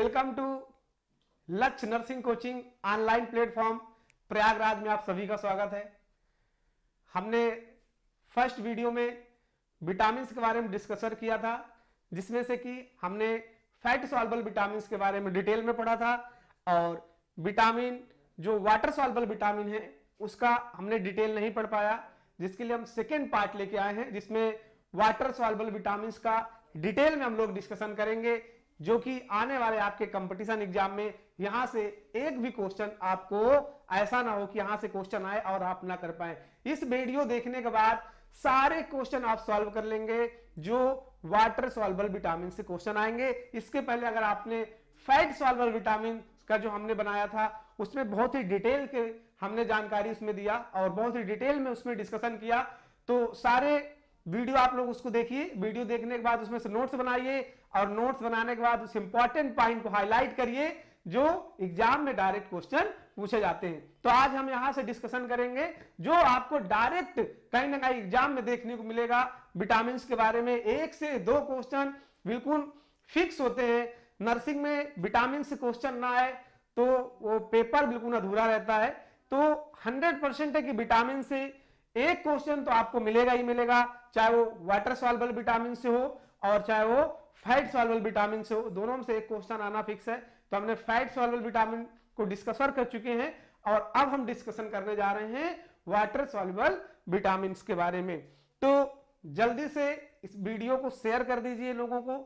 Welcome to लक्ष्य nursing coaching online platform Prayagraj में आप सभी का स्वागत है। हमने फर्स्ट वीडियो में विटामिन्स के बारे में डिस्कशन किया था, जिसमें से कि हमने फैट सॉल्युबल विटामिन्स के बारे में डिटेल में पढ़ा था और विटामिन जो वाटर सॉल्युबल विटामिन है उसका हमने डिटेल नहीं पढ़ पाया, जिसके लिए हम सेकेंड पार्ट लेके आए हैं, जिसमें वाटर सॉल्युबल विटामिन्स का डिटेल में हम लोग डिस्कशन करेंगे, जो कि आने वाले आपके कंपटीशन एग्जाम में यहां से एक भी क्वेश्चन आपको ऐसा ना हो कि यहां से क्वेश्चन आए और आप ना कर पाए। इस वीडियो देखने के बाद सारे क्वेश्चन आप सॉल्व कर लेंगे जो वाटर सॉल्युबल विटामिन से क्वेश्चन आएंगे। इसके पहले अगर आपने फैट सॉल्युबल विटामिन का जो हमने बनाया था उसमें बहुत ही डिटेल के हमने जानकारी उसमें दिया और बहुत ही डिटेल में उसमें डिस्कशन किया, तो सारे वीडियो आप लोग उसको देखिए। वीडियो देखने के बाद उसमें से नोट्स बनाइए और नोट्स बनाने के बाद उस इंपॉर्टेंट पॉइंट को हाईलाइट करिए जो एग्जाम में डायरेक्ट क्वेश्चन पूछे जाते हैं। तो आज हम यहां से डिस्कशन करेंगे जो आपको डायरेक्ट कहीं ना कहीं एग्जाम में देखने को मिलेगा। विटामिन के बारे में 1 से 2 क्वेश्चन बिल्कुल फिक्स होते हैं। नर्सिंग में विटामिन से क्वेश्चन ना आए तो वो पेपर बिल्कुल अधूरा रहता है। तो 100% है कि विटामिन से एक क्वेश्चन तो आपको मिलेगा ही मिलेगा, चाहे वो वाटर सॉल्युबल विटामिन से हो और चाहे वो फैट सॉल्युबल विटामिन से हो, दोनों में से एक क्वेश्चन आना फिक्स है। तो हमने फैट सॉल्युबल विटामिन को डिस्कशन कर चुके हैं और अब हम डिस्कशन करने जा रहे हैं वाटर सॉल्युबल विटामिन के बारे में। तो जल्दी से इस वीडियो को शेयर कर दीजिए लोगों को।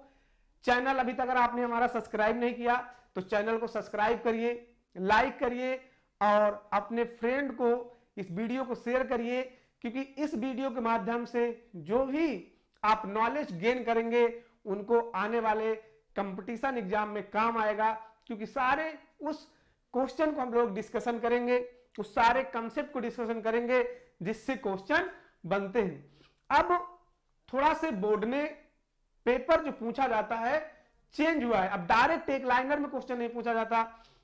चैनल अभी तक अगर आपने हमारा सब्सक्राइब नहीं किया तो चैनल को सब्सक्राइब करिए, लाइक करिए और अपने फ्रेंड को इस वीडियो को शेयर करिए, क्योंकि इस वीडियो के माध्यम से जो भी आप नॉलेज गेन करेंगे उनको आने वाले कंपटीशन एग्जाम में काम आएगा, क्योंकि सारे उस क्वेश्चन को हम लोग डिस्कशन करेंगे, उस सारे कंसेप्ट को डिस्कशन करेंगे जिससे क्वेश्चन बनते हैं। अब थोड़ा से बोर्ड ने पेपर जो पूछा जाता है चेंज हुआ है। अब डायरेक्ट एक लाइनर में क्वेश्चन नहीं पूछा जाता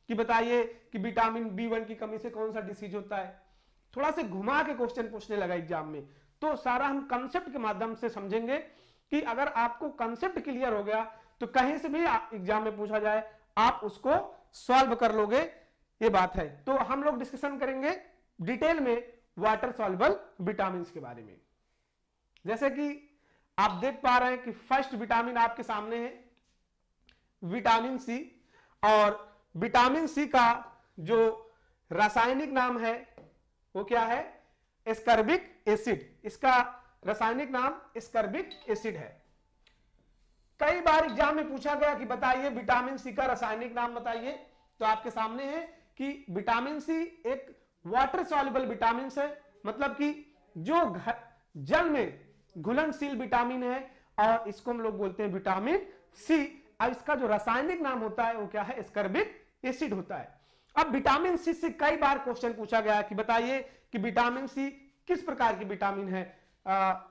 कि बताइए कि विटामिन B1 की कमी से कौन सा डिसीज होता है। थोड़ा से घुमा के क्वेश्चन पूछने लगा एग्जाम में। तो सारा हम कंसेप्ट के माध्यम से समझेंगे कि अगर आपको कंसेप्ट क्लियर हो गया तो कहीं से भी एग्जाम में पूछा जाए आप उसको सॉल्व कर लोगे, ये बात है। तो हम लोग डिस्कशन करेंगे डिटेल में वाटर सॉल्युबल विटामिन के बारे में। जैसे कि आप देख पा रहे हैं कि फर्स्ट विटामिन आपके सामने है विटामिन सी, और विटामिन सी का जो रासायनिक नाम है वो क्या है? Ascorbic acid. इसका रासायनिक नाम एस्कॉर्बिक एसिड है। कई बार एग्जाम में पूछा गया कि बताइए विटामिन सी का रासायनिक नाम बताइए, तो आपके सामने है कि विटामिन सी एक वाटर सॉल्युबल विटामिन है, मतलब कि जो जल में घुलनशील विटामिन है और इसको हम लोग बोलते हैं विटामिन सी। अब इसका जो रासायनिक नाम होता है वो क्या है? एस्कॉर्बिक एसिड होता है। अब विटामिन सी से कई बार क्वेश्चन पूछा गया कि बताइए कि विटामिन सी किस प्रकार की विटामिन है,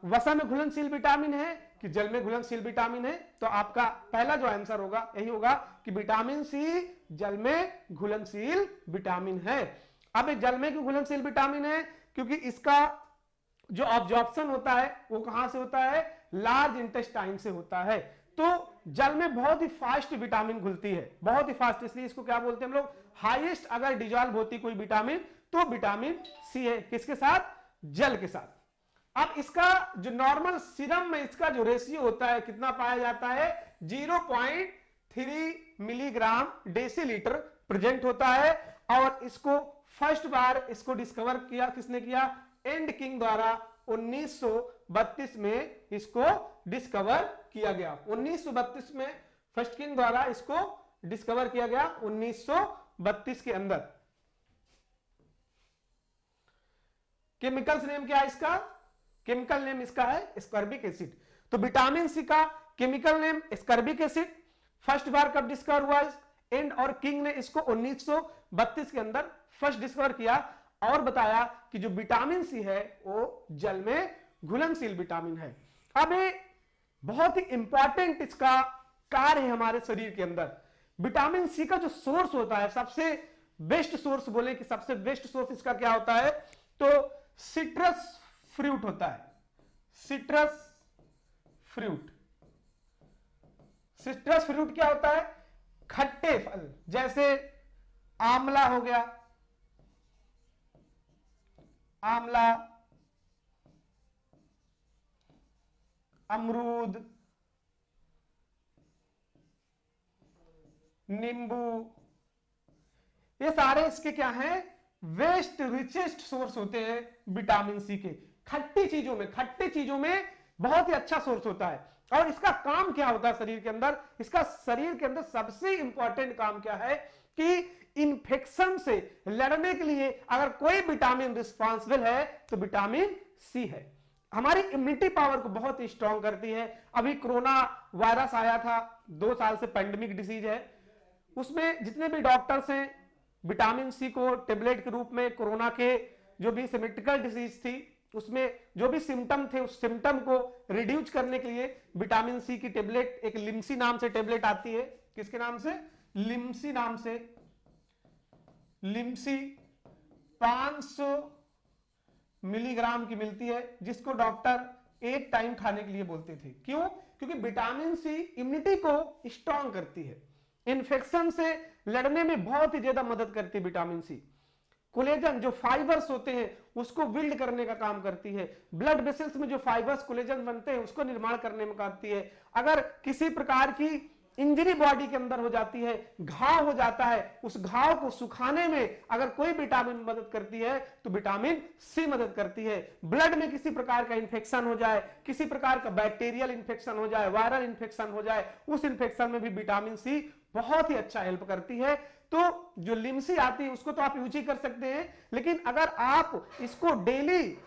वसा में घुलनशील विटामिन है कि जल में घुलनशील विटामिन है। तो आपका पहला जो आंसर होगा यही होगा कि विटामिन सी जल में घुलनशील विटामिन है। अब ये जल में क्यों घुलनशील विटामिन है? क्योंकि इसका जो ऑब्जॉर्प्शन होता है वो कहां से होता है? लार्ज इंटेस्टाइन से होता है। तो जल में बहुत ही फास्ट विटामिन घुलती है, बहुत ही फास्ट, इसलिए इसको क्या बोलते हैं हम लोग? हाईएस्ट अगर डिजॉल्व होती कोई विटामिन तो विटामिन सी है। किसके साथ? जल के साथ। अब इसका जो नॉर्मल सीरम में इसका जो रेशियो होता है कितना पाया जाता है? 0.3 मिलीग्राम डेसीलीटर प्रेजेंट होता है। और इसको फर्स्ट बार इसको डिस्कवर किया किसने किया? एंड किंग द्वारा 1932 में इसको डिस्कवर किया गया। 1932 में फर्स्ट किंग द्वारा इसको डिस्कवर किया गया 1932 के अंदर। केमिकल नेम क्या है इसका? केमिकल नेम इसका है एस्कॉर्बिक एसिड। तो विटामिन सी का chemical name ascorbic acid. First बार कब डिस्कवर हुआ? एंड और किंग ने इसको 1932 के अंदर फर्स्ट डिस्कवर किया और बताया कि जो विटामिन सी है वो जल में घुलनशील विटामिन है। अब ये बहुत ही इंपॉर्टेंट इसका कार्य है हमारे शरीर के अंदर। विटामिन सी का जो सोर्स होता है, सबसे बेस्ट सोर्स बोले कि सबसे बेस्ट सोर्स इसका क्या होता है? तो सिट्रस फ्रूट होता है। Citrus fruit. सिट्रस फ्रूट क्या होता है? खट्टे फल जैसे आंवला हो गया, आंवला, अमरूद, नींबू, ये सारे इसके क्या हैं, वेस्ट रिचेस्ट सोर्स होते हैं विटामिन सी के। खट्टी चीजों में बहुत ही अच्छा सोर्स होता है। और इसका काम क्या होता है शरीर के अंदर, इसका शरीर के अंदर सबसे इंपॉर्टेंट काम क्या है कि इंफेक्शन से लड़ने के लिए अगर कोई विटामिन रिस्पॉन्सिबल है तो विटामिन सी है। हमारी इम्यूनिटी पावर को बहुत ही स्ट्रांग करती है। अभी कोरोना वायरस आया था, 2 साल से पेंडेमिक डिसीज है, उसमें जितने भी डॉक्टर्स हैं विटामिन सी को टेबलेट के रूप में, कोरोना के जो भी सिम्प्टोमेटिक डिसीज थी उसमें जो भी सिम्टम थे उस सिम्टम को रिड्यूस करने के लिए विटामिन सी की टेबलेट, एक लिम्सी नाम से टेबलेट आती है, किसके नाम से, लिम्सी नाम से, लिम्सी 500 मिलीग्राम की मिलती है, जिसको डॉक्टर 1 टाइम खाने के लिए बोलते थे। क्यों? क्योंकि विटामिन सी इम्यूनिटी को स्ट्रांग करती है, इन्फेक्शन से लड़ने में बहुत ही ज्यादा मदद करती है विटामिन सी। कोलेजन जो फाइबर्स होते हैं उसको बिल्ड करने का काम करती है। ब्लड वेसल्स में जो फाइबर्स कोलेजन बनते हैं उसको निर्माण करने में करती है। अगर किसी प्रकार की इंजरी बॉडी के अंदर हो जाती है, घाव हो जाता है, उस घाव को सुखाने में अगर कोई विटामिन मदद करती है तो विटामिन सी मदद करती है। ब्लड में किसी प्रकार का इंफेक्शन हो जाए, किसी प्रकार का बैक्टीरियल इंफेक्शन हो जाए, वायरल इंफेक्शन हो जाए, उस इंफेक्शन में भी विटामिन सी बहुत ही अच्छा हेल्प करती है। तो जो लिम्सी आती है उसको तो आप यूज ही कर सकते हैं, लेकिन अगर आप इसको डेली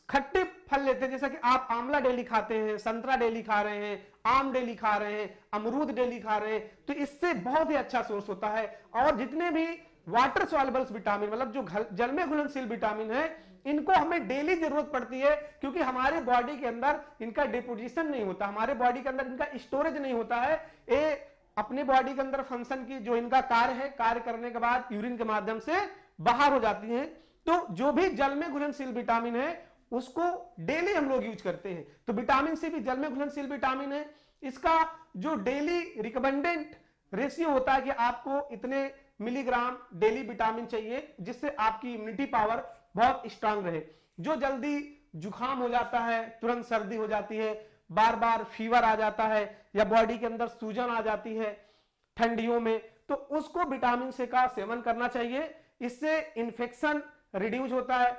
खट्टे फल लेते हैं, जैसा कि आप आंवला डेली खाते हैं, संतरा डेली खा रहे हैं, आम डेली खा रहे हैं, अमरूद डेली खा रहे हैं, तो इससे बहुत ही अच्छा सोर्स होता है। और जितने भी वाटर सॉल्युबल्स विटामिन, मतलब जो जल में घुलनशील विटामिन है, इनको हमें डेली जरूरत पड़ती है, क्योंकि हमारे बॉडी के अंदर इनका डिपोजिशन नहीं होता, हमारे बॉडी के अंदर इनका स्टोरेज नहीं होता है। ये अपने बॉडी के अंदर फंक्शन की जो इनका कार्य है, कार्य करने के बाद यूरिन के माध्यम से बाहर हो जाती हैं। तो जो भी जल में घुलनशील विटामिन है उसको डेली हम लोग यूज करते हैं। तो विटामिन सी भी जल में घुलनशील विटामिन है। इसका जो डेली रिकमेंडेड रेशियो होता है कि आपको इतने मिलीग्राम डेली विटामिन चाहिए, जिससे आपकी इम्यूनिटी पावर बहुत स्ट्रांग रहे। जो जल्दी जुकाम हो जाता है, तुरंत सर्दी हो जाती है, बार बार फीवर आ जाता है, या बॉडी के अंदर सूजन आ जाती है ठंडियों में, तो उसको विटामिन सी का सेवन करना चाहिए। इससे इंफेक्शन रिड्यूस होता है,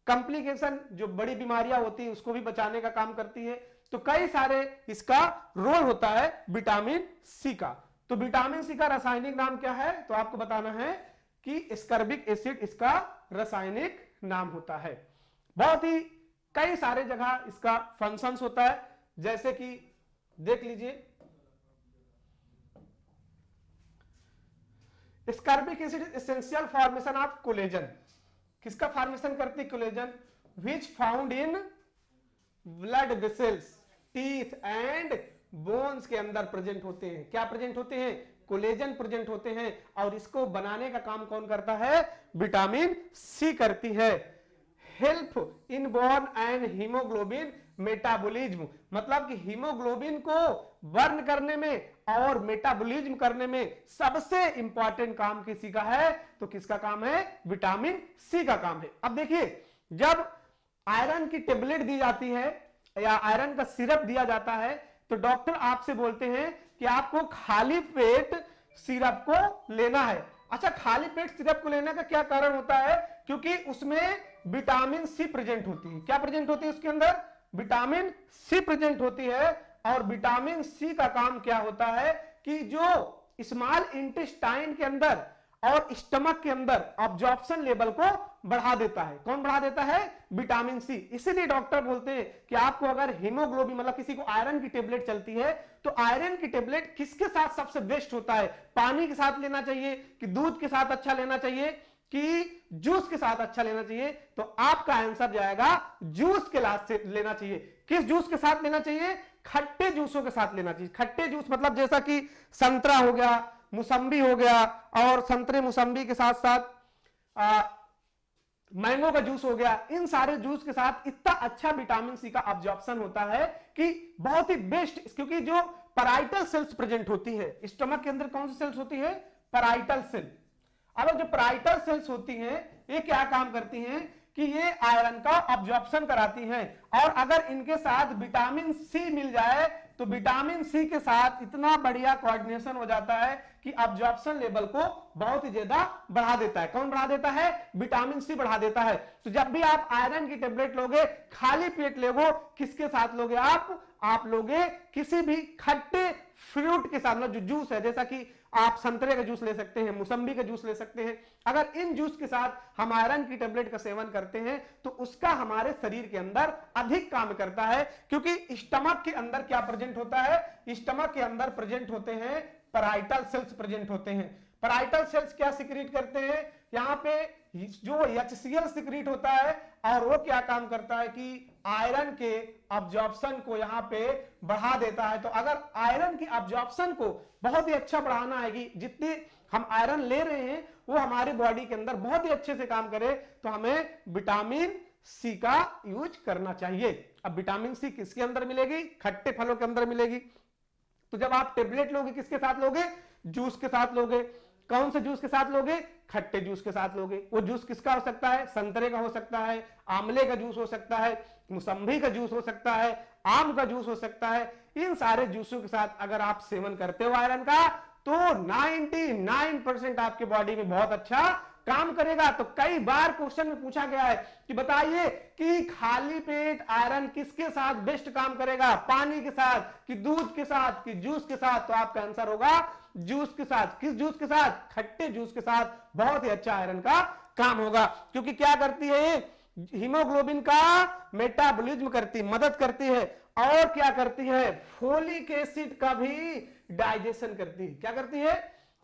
कॉम्प्लिकेशन जो बड़ी बीमारियां होती है उसको भी बचाने का काम करती है। तो कई सारे इसका रोल होता है विटामिन सी का। तो विटामिन सी का रासायनिक नाम क्या है, तो आपको बताना है कि एस्कॉर्बिक एसिड इसका रासायनिक नाम होता है। बहुत ही कई सारे जगह इसका फंक्शंस होता है, जैसे कि देख लीजिए, ascorbic acid is essential formation of collagen. किसका फॉर्मेशन करती है, collagen, which found in blood vessels, teeth and bones के अंदर प्रेजेंट होते हैं। क्या प्रेजेंट होते हैं, कोलेजन प्रेजेंट होते हैं। और इसको बनाने का काम कौन करता है, विटामिन सी करती है। Help in bone and haemoglobin metabolism, मतलब कि हीमोग्लोबिन को बर्न करने में और मेटाबॉलिज्म करने में सबसे इंपॉर्टेंट काम किसी का है, तो किसका काम है, विटामिन सी का काम है। अब देखिए, जब आयरन की टेबलेट दी जाती है या आयरन का सिरप दिया जाता है, तो डॉक्टर आपसे बोलते हैं कि आपको खाली पेट सिरप को लेना है। अच्छा, खाली पेट सिरप को लेने का क्या कारण होता है, क्योंकि उसमें विटामिन सी प्रेजेंट होती है। क्या प्रेजेंट होती है उसके अंदर, विटामिन सी प्रेजेंट होती है। और विटामिन सी का काम क्या होता है कि जो स्मॉल इंटेस्टाइन के अंदर और स्टमक के अंदर अब्जॉर्प्शन लेवल को बढ़ा देता है। कौन बढ़ा देता है, विटामिन सी। इसीलिए डॉक्टर बोलते हैं कि आपको अगर हीमोग्लोबिन, मतलब किसी को आयरन की टेबलेट चलती है, तो आयरन की टेबलेट किसके साथ सबसे बेस्ट होता है, पानी के साथ लेना चाहिए कि दूध के साथ अच्छा लेना चाहिए कि जूस के साथ अच्छा लेना चाहिए, तो आपका आंसर जाएगा जूस के साथ से लेना चाहिए। किस जूस के साथ लेना चाहिए, खट्टे जूसों के साथ लेना चाहिए। खट्टे जूस मतलब जैसा कि संतरा हो गया, मुसम्बी हो गया, और संतरे मुसम्बी के साथ साथ मैंगो का जूस हो गया। इन सारे जूस के साथ इतना अच्छा विटामिन सी का अब्जॉर्प्शन होता है कि बहुत ही बेस्ट, क्योंकि जो पैराइटल सेल्स प्रेजेंट होती है। स्टमक के अंदर कौन सी सेल्स होती है? Parietal cell. अब जो पैराइटल सेल्स होती हैं ये क्या काम करती हैं कि ये आयरन का अब्जॉर्प्शन कराती हैं, और अगर इनके साथ विटामिन सी मिल जाए तो विटामिन सी के साथ इतना बढ़िया कोऑर्डिनेशन हो जाता है कि अब्जॉर्प्शन लेवल को बहुत ही ज्यादा बढ़ा देता है। कौन बढ़ा देता है? विटामिन सी बढ़ा देता है। तो जब भी आप आयरन की टेबलेट लोगे, खाली पेट लोगे, किसके साथ लोगे? आप लोगे किसी भी खट्टे फ्रूट के साथ, मतलब जो जूस है, जैसा कि आप संतरे का जूस ले सकते हैं, मौसम्बी का जूस ले सकते हैं। अगर इन जूस के साथ हम आयरन की टेबलेट का सेवन करते हैं तो उसका हमारे शरीर के अंदर अधिक काम करता है, क्योंकि स्टमक के अंदर क्या प्रेजेंट होता है? स्टमक के अंदर प्रेजेंट होते हैं पैराइटल सेल्स प्रेजेंट होते हैं। पैराइटल सेल्स क्या सिक्रीट करते हैं? यहाँ पे जो HCl सिक्रीट होता है, और वो क्या काम करता है कि आयरन के अब्जॉर्प्शन को यहाँ पे बढ़ा देता है। तो अगर आयरन की अब्जॉर्प्शन को बहुत ही अच्छा बढ़ाना है कि जितनी हम आयरन ले रहे हैं वो हमारी बॉडी के अंदर बहुत ही अच्छे से काम करे, तो हमें विटामिन सी का यूज करना चाहिए। अब विटामिन सी किसके अंदर मिलेगी? खट्टे फलों के अंदर मिलेगी। तो जब आप टेबलेट लोगे किसके साथ लोगे? जूस के साथ लोगे। कौन से जूस के साथ लोगे? खट्टे जूस के साथ लोगे। वो जूस किसका हो सकता है? संतरे का हो सकता है, आंवले का जूस हो सकता है, मौसम्बी का जूस हो सकता है, आम का जूस हो सकता है। इन सारे जूसों के साथ अगर आप सेवन करते हो आयरन का तो 99% आपके बॉडी में बहुत अच्छा काम करेगा। तो कई बार क्वेश्चन में पूछा गया है कि बताइए कि खाली पेट आयरन किसके साथ बेस्ट काम करेगा? पानी के साथ कि दूध के साथ कि जूस के साथ? तो आपका आंसर होगा जूस के साथ। किस जूस के साथ? खट्टे जूस के साथ बहुत ही अच्छा आयरन का काम होगा, क्योंकि क्या करती है? हीमोग्लोबिन का मेटाबॉलिज्म करती, मदद करती है, और क्या करती है? फोलिक एसिड का भी डाइजेशन करती है। क्या करती है?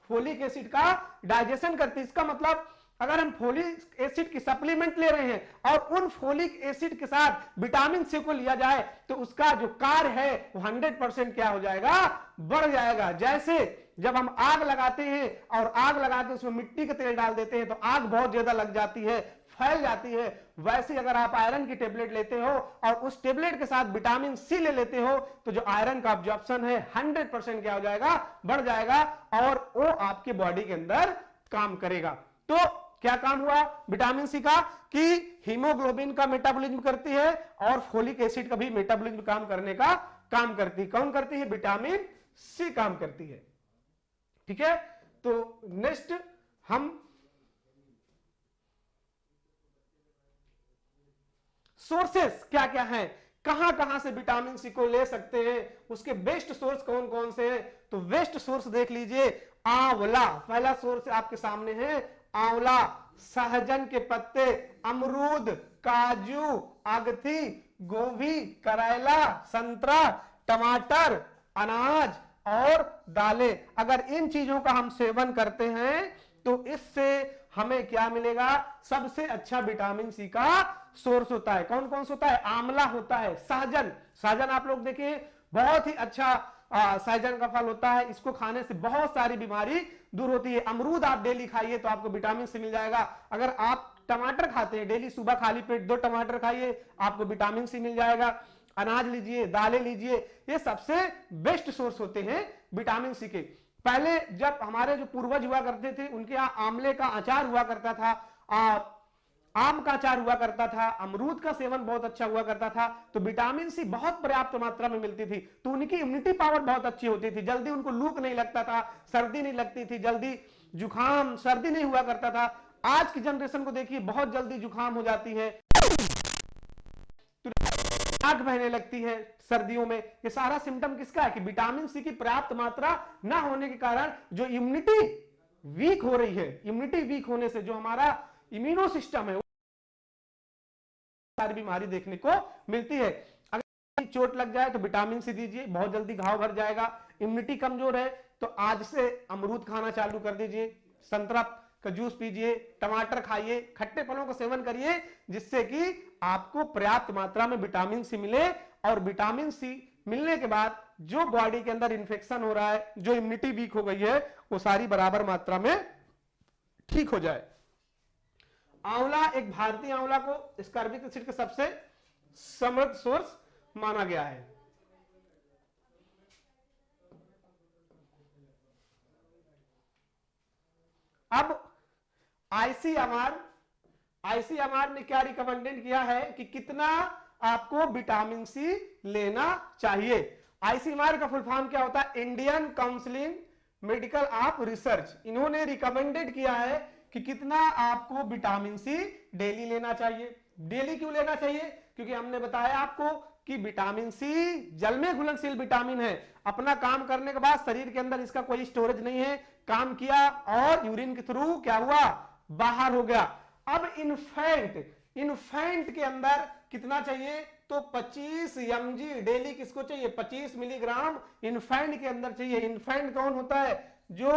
फोलिक एसिड का डाइजेशन करती है। इसका मतलब अगर हम फोलिक एसिड की सप्लीमेंट ले रहे हैं और उन फोलिक एसिड के साथ विटामिन सी को लिया जाए तो उसका जो कार्य है वो 100% क्या हो जाएगा? बढ़ जाएगा। जैसे जब हम आग लगाते हैं और आग लगा के उसमें मिट्टी का तेल डाल देते हैं तो आग बहुत ज्यादा लग जाती है, फैल जाती है। वैसे अगर आप आयरन की टेबलेट लेते हो और उस टेबलेट के साथ विटामिन सी ले लेते हो तो जो आयरन का अब्जॉर्प्शन है 100% क्या हो जाएगा? बढ़ जाएगा, और वो आपके बॉडी के अंदर काम करेगा। तो क्या काम हुआ विटामिन सी का? कि हीमोग्लोबिन का मेटाबॉलिज्म करती है और फोलिक एसिड का भी मेटाबॉलिज्म काम करने का काम करती है। कौन करती है? विटामिन सी काम करती है। ठीक है, तो नेक्स्ट हम सोर्सेस क्या क्या हैं, कहां कहां से विटामिन सी को ले सकते हैं, उसके बेस्ट सोर्स कौन कौन से हैं? तो बेस्ट सोर्स देख लीजिए, आंवला पहला सोर्स आपके सामने है। आंवला, सहजन के पत्ते, अमरूद, काजू, अगथी, गोभी, करेला, संतरा, टमाटर, अनाज और दालें। अगर इन चीजों का हम सेवन करते हैं तो इससे हमें क्या मिलेगा? सबसे अच्छा विटामिन सी का सोर्स होता है। कौन कौन सा होता है? आंवला होता है, सहजन, सहजन आप लोग देखिए बहुत ही अच्छा सहजन का फल होता है। इसको खाने से बहुत सारी बीमारी दूर होती है। अमरूद आप डेली खाइए तो आपको विटामिन सी मिल जाएगा। अगर आप टमाटर खाते हैं डेली, सुबह खाली पेट 2 टमाटर खाइए, आपको विटामिन सी मिल जाएगा। अनाज लीजिए, दालें लीजिए, ये सबसे बेस्ट सोर्स होते हैं विटामिन सी के। पहले जब हमारे जो पूर्वज हुआ करते थे उनके यहाँ आंवले का अचार हुआ करता था, आम का अचार हुआ करता था, अमरूद का सेवन बहुत अच्छा हुआ करता था, तो विटामिन सी बहुत पर्याप्त मात्रा में मिलती थी। तो उनकी इम्यूनिटी पावर बहुत अच्छी होती थी, जल्दी उनको लू नहीं लगता था, सर्दी नहीं लगती थी, जल्दी जुकाम सर्दी नहीं हुआ करता था। आज की जनरेशन को देखिए बहुत जल्दी जुकाम हो जाती है, आंख बहने लगती है सर्दियों में। ये सारा सिम्टम किसका है? कि विटामिन सी की पर्याप्त मात्रा ना होने के कारण जो इम्यूनिटी वीक हो रही है, इम्यूनिटी वीक होने से जो हमारा इम्यूनो सिस्टम है सारी बीमारी देखने को मिलती है। अगर चोट लग जाए तो विटामिन सी दीजिए, बहुत जल्दी घाव भर जाएगा। इम्यूनिटी कमजोर है तो आज से अमरूद खाना चालू कर दीजिए, संतरा का जूस पीजिए, टमाटर खाइए, खट्टे फलों का सेवन करिए, जिससे कि आपको पर्याप्त मात्रा में विटामिन सी मिले। और विटामिन सी मिलने के बाद जो बॉडी के अंदर इंफेक्शन हो रहा है, जो इम्यूनिटी वीक हो गई है, वो सारी बराबर मात्रा में ठीक हो जाए। आंवला, एक भारतीय आंवला को स्कॉर्बिक एसिड के सबसे समृद्ध सोर्स माना गया है। अब आईसीएमआर ने क्या रिकमेंडेड किया है कि कितना आपको विटामिन सी लेना चाहिए। आईसीएमआर का फुल फॉर्म क्या होता है? Indian council medical of research. इन्होंने रिकमेंडेड किया है कि कितना आपको विटामिन सी डेली लेना चाहिए। डेली क्यों लेना चाहिए? क्योंकि हमने बताया आपको कि विटामिन सी जल में घुलनशील विटामिन है। अपना काम करने के बाद शरीर के अंदर इसका कोई स्टोरेज नहीं है, काम किया और यूरिन के थ्रू क्या हुआ? बाहर हो गया। अब इन्फेंट के अंदर कितना चाहिए? तो 25 mg डेली किसको चाहिए? 25 मिलीग्राम इन्फेंट के अंदर चाहिए। इन्फेंट कौन होता है? जो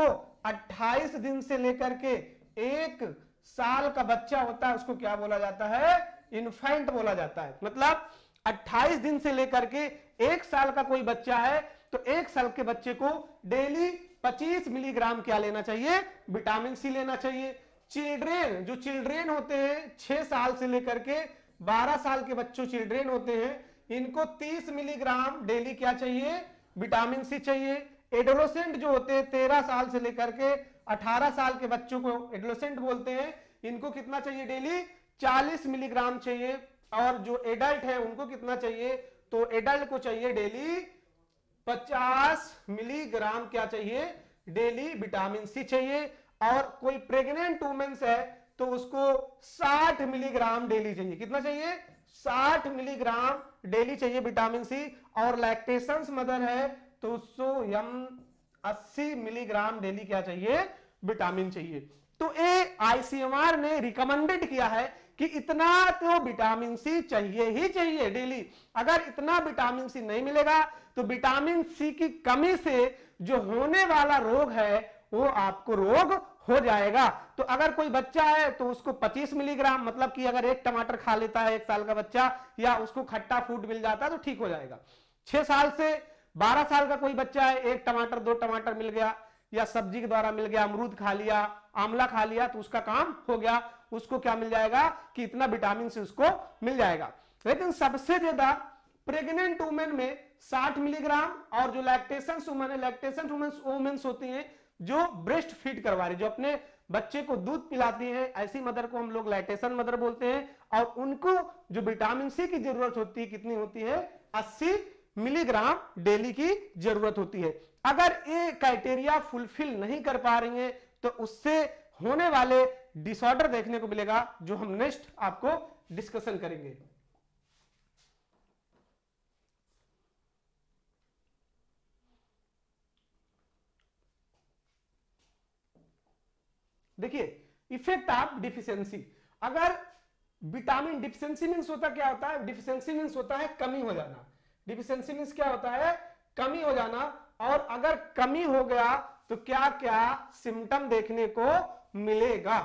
28 दिन से लेकर के 1 साल का बच्चा होता है, उसको क्या बोला जाता है? इन्फेंट बोला जाता है। मतलब 28 दिन से लेकर के 1 साल का कोई बच्चा है तो 1 साल के बच्चे को डेली 25 मिलीग्राम क्या लेना चाहिए? विटामिन सी लेना चाहिए। चिल्ड्रेन होते हैं 6 साल से लेकर के 12 साल के बच्चों चिल्ड्रेन होते हैं, इनको 30 मिलीग्राम डेली क्या चाहिए? विटामिन सी चाहिए। एडोलेसेंट जो होते हैं 13 साल से लेकर के 18 साल के बच्चों को एडोलेसेंट बोलते हैं, इनको कितना चाहिए डेली? 40 मिलीग्राम चाहिए। और जो एडल्ट है उनको कितना चाहिए? तो एडल्ट को चाहिए डेली 50 मिलीग्राम क्या चाहिए? डेली विटामिन सी चाहिए। और कोई प्रेग्नेंट वुमेन्स है तो उसको 60 मिलीग्राम डेली चाहिए। कितना चाहिए? 60 मिलीग्राम डेली चाहिए विटामिन सी। और लैक्टेशन मदर है तो उसको 80 मिलीग्राम डेली क्या चाहिए? विटामिन चाहिए। तो ये आईसीएमआर ने रिकमेंडेड किया है कि इतना तो विटामिन सी चाहिए ही चाहिए डेली। अगर इतना विटामिन सी नहीं मिलेगा तो विटामिन सी की कमी से जो होने वाला रोग है वो आपको रोग हो जाएगा। तो अगर कोई बच्चा है तो उसको 25 मिलीग्राम, मतलब कि अगर 1 टमाटर खा लेता है 1 साल का बच्चा, या उसको खट्टा फूड मिल जाता है तो ठीक हो जाएगा। 6 साल से 12 साल का कोई बच्चा है, 1 टमाटर 2 टमाटर मिल गया या सब्जी के द्वारा मिल गया, अमरूद खा लिया, आंवला खा लिया, तो उसका काम हो गया। उसको क्या मिल जाएगा? कि इतना विटामिन सी उसको मिल जाएगा। लेकिन सबसे ज्यादा प्रेग्नेंट वुमेन में 60 मिलीग्राम, और जो लैक्टेशन वुमेन है, लैक्टेशन वुमेन्स होती हैं जो ब्रेस्ट फीड करवा रही, जो अपने बच्चे को दूध पिलाती हैं, ऐसी मदर को हम लोग लैक्टेशन मदर बोलते हैं। और उनको जो विटामिन सी की जरूरत होती है कितनी होती है? 80 मिलीग्राम डेली की जरूरत होती है। अगर ये क्राइटेरिया फुलफिल नहीं कर पा रही है तो उससे होने वाले डिसऑर्डर देखने को मिलेगा, जो हम नेक्स्ट आपको डिस्कशन करेंगे। देखिए इफेक्ट ऑफ डिफिशियंसी। अगर विटामिन डिफिशियंसी मींस होता क्या होता है? डिफिशियंसी मींस होता है कमी हो जाना। डिफिशियंसी मींस क्या होता है? कमी हो जाना। और अगर कमी हो गया तो क्या क्या सिम्टम देखने को मिलेगा?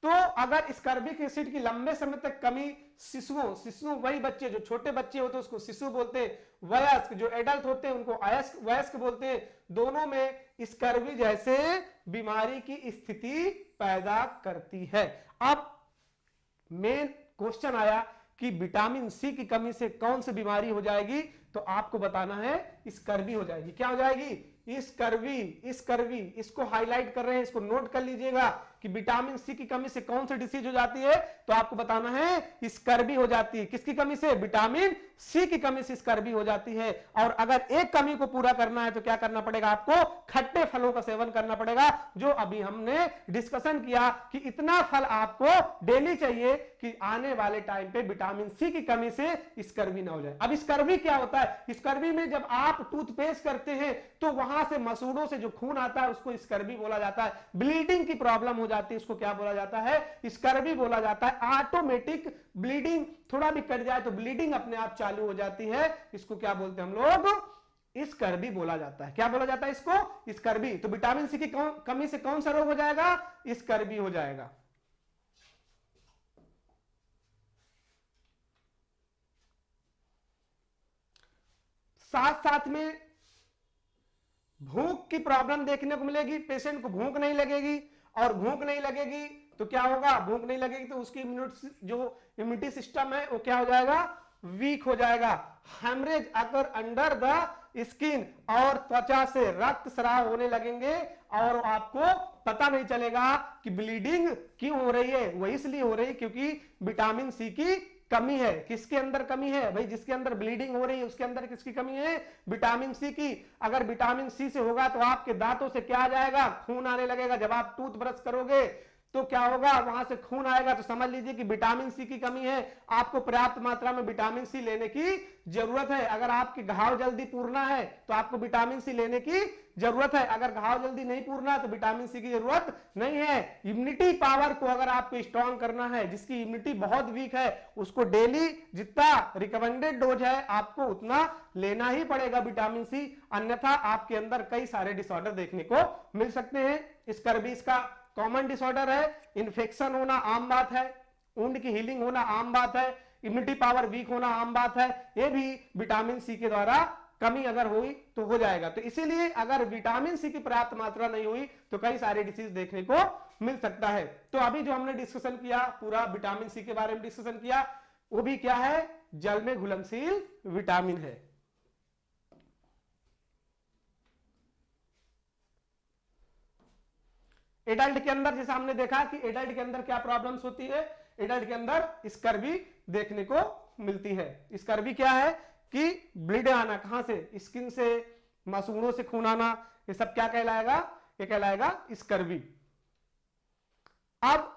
तो अगर स्कर्बिक एसिड की लंबे समय तक कमी शिशुओं वही बच्चे जो छोटे बच्चे होते हैं उसको शिशु बोलते हैं, वयस्क जो एडल्ट होते हैं उनको वयस्क बोलते हैं, दोनों में स्कर्वी जैसे बीमारी की स्थिति पैदा करती है। अब मेन क्वेश्चन आया कि विटामिन सी की कमी से कौन सी बीमारी हो जाएगी? तो आपको बताना है स्कर्वी हो जाएगी। क्या हो जाएगी? स्कर्वी। इसको हाईलाइट कर रहे हैं, इसको नोट कर लीजिएगा कि विटामिन सी की कमी से कौन सी डिसीज हो जाती है। तो आपको बताना है स्कर्वी हो जाती है। किसकी कमी से? विटामिन सी की कमी से स्कर्वी हो जाती है। और अगर एक कमी को पूरा करना है तो क्या करना पड़ेगा? आपको खट्टे फलों का सेवन करना पड़ेगा, जो अभी हमने डिस्कशन किया कि इतना फल आपको डेली चाहिए कि आने वाले टाइम पे विटामिन सी की कमी से स्कर्वी ना हो जाए। अब स्कर्वी क्या होता है? स्कर्वी में जब आप टूथपेस्ट करते हैं तो वहां से मसूड़ों से जो खून आता है उसको स्कर्वी बोला जाता है। ब्लीडिंग की प्रॉब्लम हो जाती है, उसको क्या बोला जाता है? स्कर्वी बोला जाता है। ऑटोमेटिक ब्लीडिंग थोड़ा भी कट जाए तो ब्लीडिंग अपने आप चालू हो जाती है, इसको क्या बोलते हैं हम लोग? स्कर्वी बोला जाता है। क्या बोला जाता है इसको? स्कर्वी। तो विटामिन सी की कमी से कौन सा रोग हो जाएगा? स्कर्वी हो जाएगा। साथ साथ में भूख की प्रॉब्लम देखने को मिलेगी। पेशेंट को भूख नहीं लगेगी, और भूख नहीं लगेगी तो क्या होगा? भूख नहीं लगेगी तो उसकी इम्यूनिटी सिस्टम है वो क्या हो जाएगा? वीक हो जाएगा। हेमरेज अगर अंडर द स्किन, और त्वचा से रक्तस्राव होने लगेंगे और आपको पता नहीं चलेगा कि ब्लीडिंग क्यों हो रही है। वो इसलिए हो रही है क्योंकि विटामिन सी की कमी है। किसके अंदर कमी है भाई? जिसके अंदर ब्लीडिंग हो रही है उसके अंदर किसकी कमी है? विटामिन सी की। अगर विटामिन सी से होगा तो आपके दांतों से क्या आ जाएगा? खून आने लगेगा। जब आप टूथ ब्रश करोगे तो क्या होगा? वहां से खून आएगा। तो समझ लीजिए कि विटामिन सी की कमी है। आपको पर्याप्त मात्रा में विटामिन सी लेने की जरूरत है। अगर आपके घाव जल्दी पूरना है तो आपको विटामिन सी लेने की जरूरत है। अगर घाव जल्दी नहीं पूरना तो विटामिन सी की जरूरत नहीं है। इम्यूनिटी पावर को अगर आपको स्ट्रांग करना है, जिसकी इम्यूनिटी बहुत वीक है, उसको डेली जितना रिकमेंडेड डोज है आपको उतना लेना ही पड़ेगा विटामिन सी। अन्यथा आपके अंदर कई सारे डिसऑर्डर देखने को मिल सकते हैं। स्कर्वी का कॉमन डिसऑर्डर है। इन्फेक्शन होना आम बात है। वुंड की हीलिंग होना आम बात है। इम्यूनिटी पावर वीक होना आम बात है। ये भी विटामिन सी के द्वारा कमी अगर हुई तो हो जाएगा। तो इसीलिए अगर विटामिन सी की पर्याप्त मात्रा नहीं हुई तो कई सारे डिसीज देखने को मिल सकता है। तो अभी जो हमने डिस्कशन किया पूरा विटामिन सी के बारे में डिस्कशन किया, वो भी क्या है? जल में घुलनशील विटामिन है। एडल्ट के अंदर जैसा हमने देखा कि एडल्ट के अंदर क्या प्रॉब्लम्स होती है? एडल्ट के अंदर स्कर्वी देखने को मिलती है। स्कर्वी क्या है कि ब्लीड आना, कहां से? स्किन से, मासूड़ों से खून आना, ये सब क्या कहलाएगा? ये कहलाएगा स्कर्वी। अब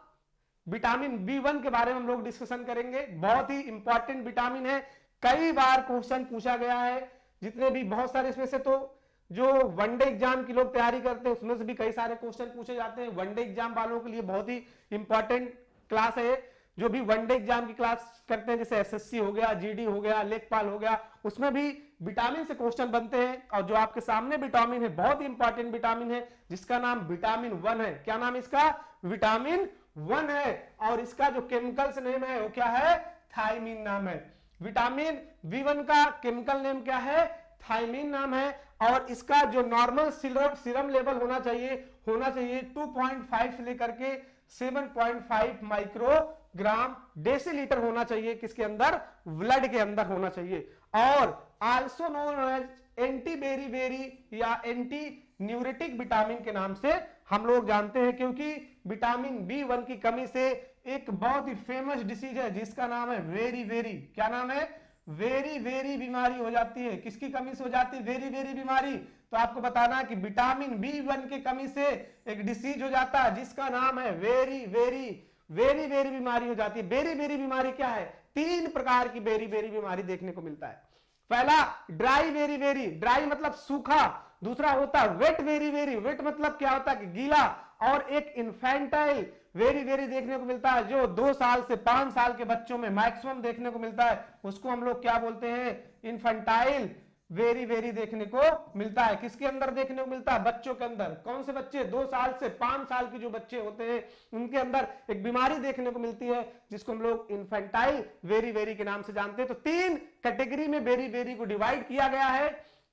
विटामिन बी1 के बारे में हम लोग डिस्कशन करेंगे। बहुत ही इंपॉर्टेंट विटामिन है। कई बार क्वेश्चन पूछा गया है। जितने भी बहुत सारे, इसमें से तो जो वनडे एग्जाम की लोग तैयारी करते हैं उसमें से भी कई सारे क्वेश्चन पूछे जाते हैं। वनडे एग्जाम वालों के लिए बहुत ही इंपॉर्टेंट क्लास है। जो भी वनडे एग्जाम की क्लास करते हैं, जैसे एसएससी हो गया, जीडी हो गया, लेखपाल हो गया, उसमें भी विटामिन से क्वेश्चन बनते हैं। और जो आपके सामने विटामिन है, बहुत ही इंपॉर्टेंट विटामिन है, जिसका नाम विटामिन 1 है। क्या नाम इसका? विटामिन 1 है। और इसका जो केमिकल्स नेम है वो क्या है? थायमीन नाम है। विटामिन बी1 का केमिकल नेम क्या है? थायमीन नाम है। और इसका जो नॉर्मल सीरम लेवल होना चाहिए 2.5 से लेकर के 7.5 माइक्रोग्राम डेसीलीटर होना चाहिए। किसके अंदर? ब्लड के अंदर होना चाहिए। और also known as anti beriberi या एंटी न्यूरेटिक विटामिन के नाम से हम लोग जानते हैं, क्योंकि विटामिन बी1 की कमी से एक बहुत ही फेमस डिसीज है जिसका नाम है वेरी वेरी। क्या नाम है? वेरी वेरी बीमारी हो जाती है। किसकी कमी से हो जाती है वेरी वेरी बीमारी? तो आपको बताना है कि विटामिन बी1 की कमी से एक डिसीज हो जाता है जिसका नाम है वेरी वेरी वेरी बीमारी हो जाती है। वेरी वेरी बीमारी क्या है? 3 प्रकार की वेरी वेरी बीमारी देखने को मिलता है। पहला ड्राई वेरी वेरी, ड्राई मतलब सूखा। दूसरा होता है वेट वेरी वेरी, वेट मतलब क्या होता है कि गीला। और एक इन्फेंटाइल वेरी वेरी देखने को मिलता है, जो 2 साल से 5 साल के बच्चों में मैक्सिमम देखने को मिलता है। उसको हम लोग क्या बोलते हैं? इन्फेंटाइल वेरी वेरी देखने को मिलता है। किसके अंदर देखने को मिलता है? बच्चों के अंदर। कौन से बच्चे? 2 साल से 5 साल के जो बच्चे होते हैं उनके अंदर एक बीमारी देखने को मिलती है जिसको हम लोग इन्फेंटाइल वेरी वेरी के नाम से जानते हैं। तो 3 कैटेगरी में वेरी वेरी को डिवाइड किया गया है।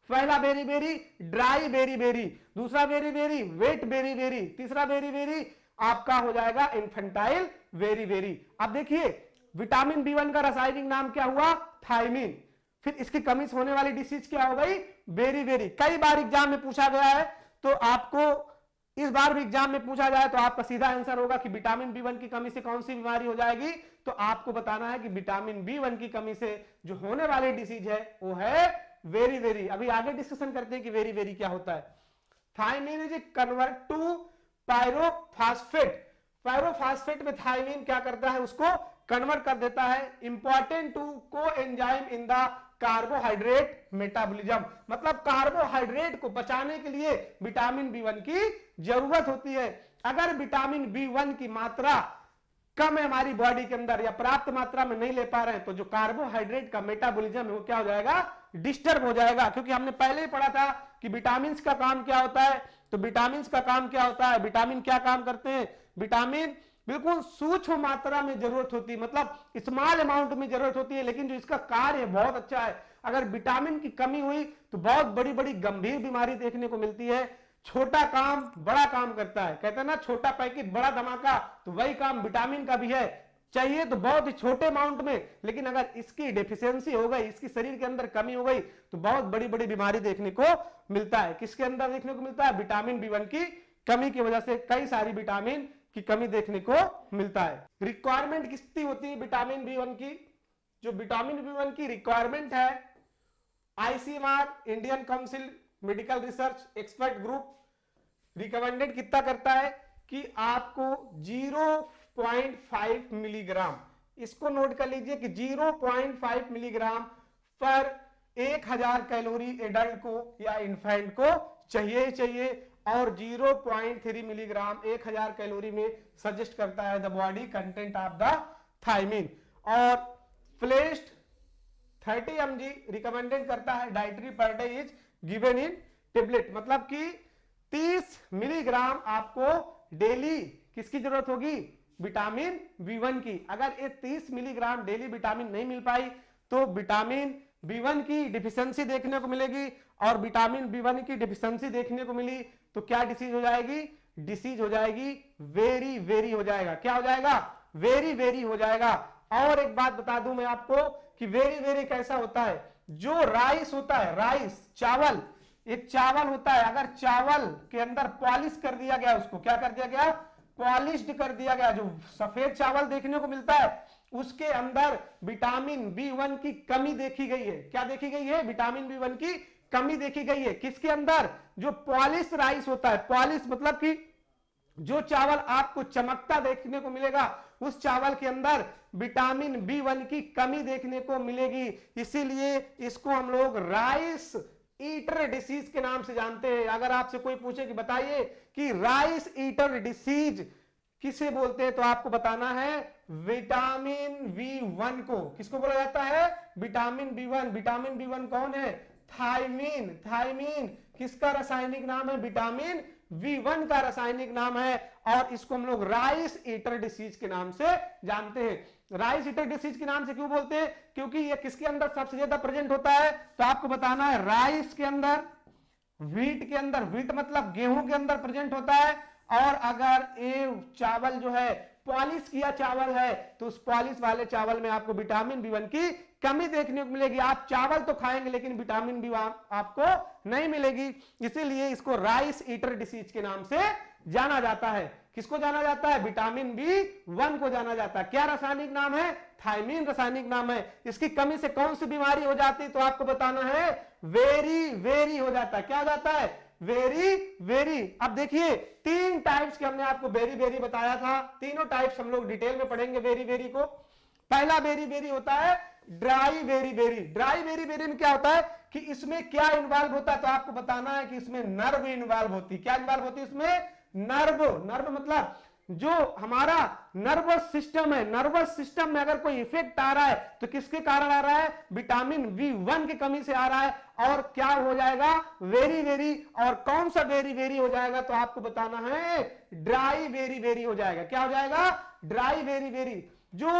पहला very very dry very very, दूसरा very very wet very very, तीसरा वेरी वेरी आपका हो जाएगा इन्फेंटाइल वेरी वेरी। अब देखिए विटामिन बी1 का रासायनिक नाम क्या हुआ? थायमीन। फिर इसकी कमी से होने वाली डिसीज क्या हो गई? Very very. कई बार एग्जाम में पूछा गया है, तो आपको इस बार भी एग्जाम में पूछा जाए तो आपका सीधा आंसर होगा कि विटामिन बी1 की कमी से कौन सी बीमारी हो जाएगी। तो आपको बताना है कि विटामिन बी1 की कमी से जो होने वाली डिसीज है वो है वेरी वेरी। अभी आगे डिस्कशन करते हैं कि वेरी वेरी क्या होता है। Thiamine is convert to pyrophosphate. Pyrophosphate में थायमीन क्या करता है? उसको कन्वर्ट कर देता है। Important to coenzyme in the carbohydrate metabolism, मतलब कार्बोहाइड्रेट को बचाने के लिए विटामिन बी1 की जरूरत होती है। अगर विटामिन बी1 की मात्रा कम है हमारी बॉडी के अंदर या पर्याप्त मात्रा में नहीं ले पा रहे हैं तो जो कार्बोहाइड्रेट का मेटाबॉलिज्म है वो क्या हो जाएगा? डिस्टर्ब हो जाएगा। क्योंकि हमने पहले ही पढ़ा था कि विटामिन का काम क्या होता है। तो विटामिन का काम क्या होता है? विटामिन क्या काम करते हैं? विटामिन बिल्कुल सूक्ष्म मात्रा में जरूरत होती है, मतलब स्मॉल अमाउंट में जरूरत होती है, लेकिन जो इसका कार्य बहुत अच्छा है। अगर विटामिन की कमी हुई तो बहुत बड़ी बड़ी गंभीर बीमारी देखने को मिलती है। छोटा काम बड़ा काम करता है, कहते हैं ना छोटा पैकेट बड़ा धमाका, तो वही काम विटामिन का भी है। चाहिए तो बहुत ही छोटे अमाउंट में, लेकिन अगर इसकी डेफिशिएंसी हो गई, इसकी शरीर के अंदर कमी हो गई तो बहुत बड़ी बड़ी बीमारी देखने को मिलता है। किसके अंदर देखने को मिलता है? विटामिन बी1 की कमी की वजह से कई सारी विटामिन की कमी देखने को मिलता है। रिक्वायरमेंट कितनी होती है विटामिन बी1 की? जो विटामिन बी1 की रिक्वायरमेंट है, ICMR Indian council medical research expert group recommended कितना करता है कि आपको 0.5 मिलीग्राम, इसको नोट कर लीजिए कि 0.5 मिलीग्राम पर 1000 कैलोरी एडल्ट को या इन्फेंट को चाहिए चाहिए, और 0.3 मिलीग्राम 1000 कैलोरी में सजेस्ट करता है the body content of the thiamine, और फ्लेस्ट 30 mg रिकमेंडेड करता है dietary per day is given in tablet, मतलब कि 30 मिलीग्राम आपको डेली किसकी जरूरत होगी? विटामिन बी1 की। अगर ये 30 मिलीग्राम डेली विटामिन नहीं मिल पाई तो विटामिन बी1 की डिफिशियंसी देखने को मिलेगी, और विटामिन बी1 की डिफिशियंसी देखने को मिली तो क्या डिसीज हो जाएगी? डिसीज हो जाएगी वेरी वेरी हो जाएगा। क्या हो जाएगा? वेरी वेरी हो जाएगा। और एक बात बता दूं मैं आपको कि वेरी वेरी कैसा होता है? जो राइस होता है, राइस चावल, एक चावल होता है, अगर चावल के अंदर पॉलिश कर दिया गया, उसको क्या कर दिया गया? पॉलिश्ड कर दिया गया, जो सफेद चावल देखने को मिलता है उसके अंदर विटामिन बी1 की कमी देखी गई है। क्या देखी गई है? विटामिन बी1 की कमी देखी गई है। किसके अंदर? जो पॉलिश राइस होता है, पॉलिश मतलब कि जो चावल आपको चमकता देखने को मिलेगा उस चावल के अंदर विटामिन बी1 की कमी देखने को मिलेगी। इसीलिए इसको हम लोग राइस ईटर डिसीज के नाम से जानते हैं। अगर आपसे कोई पूछे कि बताइए कि राइस ईटर डिसीज किसे बोलते हैं, तो आपको बताना है विटामिन बी1 को। किसको बोला जाता है? Vitamin B1. विटामिन बी1 कौन है? थायमीन। थायमीन किसका रासायनिक नाम है? विटामिन बी1 का रासायनिक नाम है, और इसको हम लोग राइस ईटर डिसीज के नाम से जानते हैं। राइस ईटर डिसीज के नाम से क्यों बोलते हैं? क्योंकि ये किसके अंदर सबसे ज्यादा प्रेजेंट होता है, तो आपको बताना है राइस के अंदर, व्हीट के अंदर, व्हीट मतलब गेहूं के अंदर प्रेजेंट होता है, और अगर ये चावल जो है पॉलिश किया चावल है तो उस पॉलिश वाले चावल में आपको विटामिन बी1 की कमी देखने को मिलेगी। आप चावल तो खाएंगे लेकिन विटामिन बी1 आपको नहीं मिलेगी, इसीलिए इसको राइस ईटर डिसीज के नाम से जाना जाता है। किसको जाना जाता है? विटामिन बी1 को जाना जाता है। क्या रासायनिक नाम है? थायमीन रासायनिक नाम है। इसकी कमी से कौन सी बीमारी हो जाती है, तो आपको बताना है वेरी वेरी हो जाता है। क्या हो जाता है? Very very. अब देखिए 3 टाइप्स के हमने आपको वेरी वेरी बताया था, तीनों टाइप्स हम लोग डिटेल में पढ़ेंगे वेरी वेरी को। पहला वेरी वेरी होता है dry very very. Dry very very में क्या होता है कि इसमें क्या इन्वॉल्व होता है, तो आपको बताना है कि इसमें नर्व इन्वॉल्व होती है। क्या इन्वॉल्व होती है इसमें? नर्व। नर्व मतलब जो हमारा नर्वस सिस्टम है, नर्वस सिस्टम में अगर कोई इफेक्ट आ रहा है तो किसके कारण आ रहा है? विटामिन बी1 की कमी से आ रहा है। और क्या हो जाएगा? Very very. और कौन सा वेरी वेरी हो जाएगा, तो आपको बताना है ड्राई वेरी वेरी हो जाएगा। क्या हो जाएगा? Dry very very. जो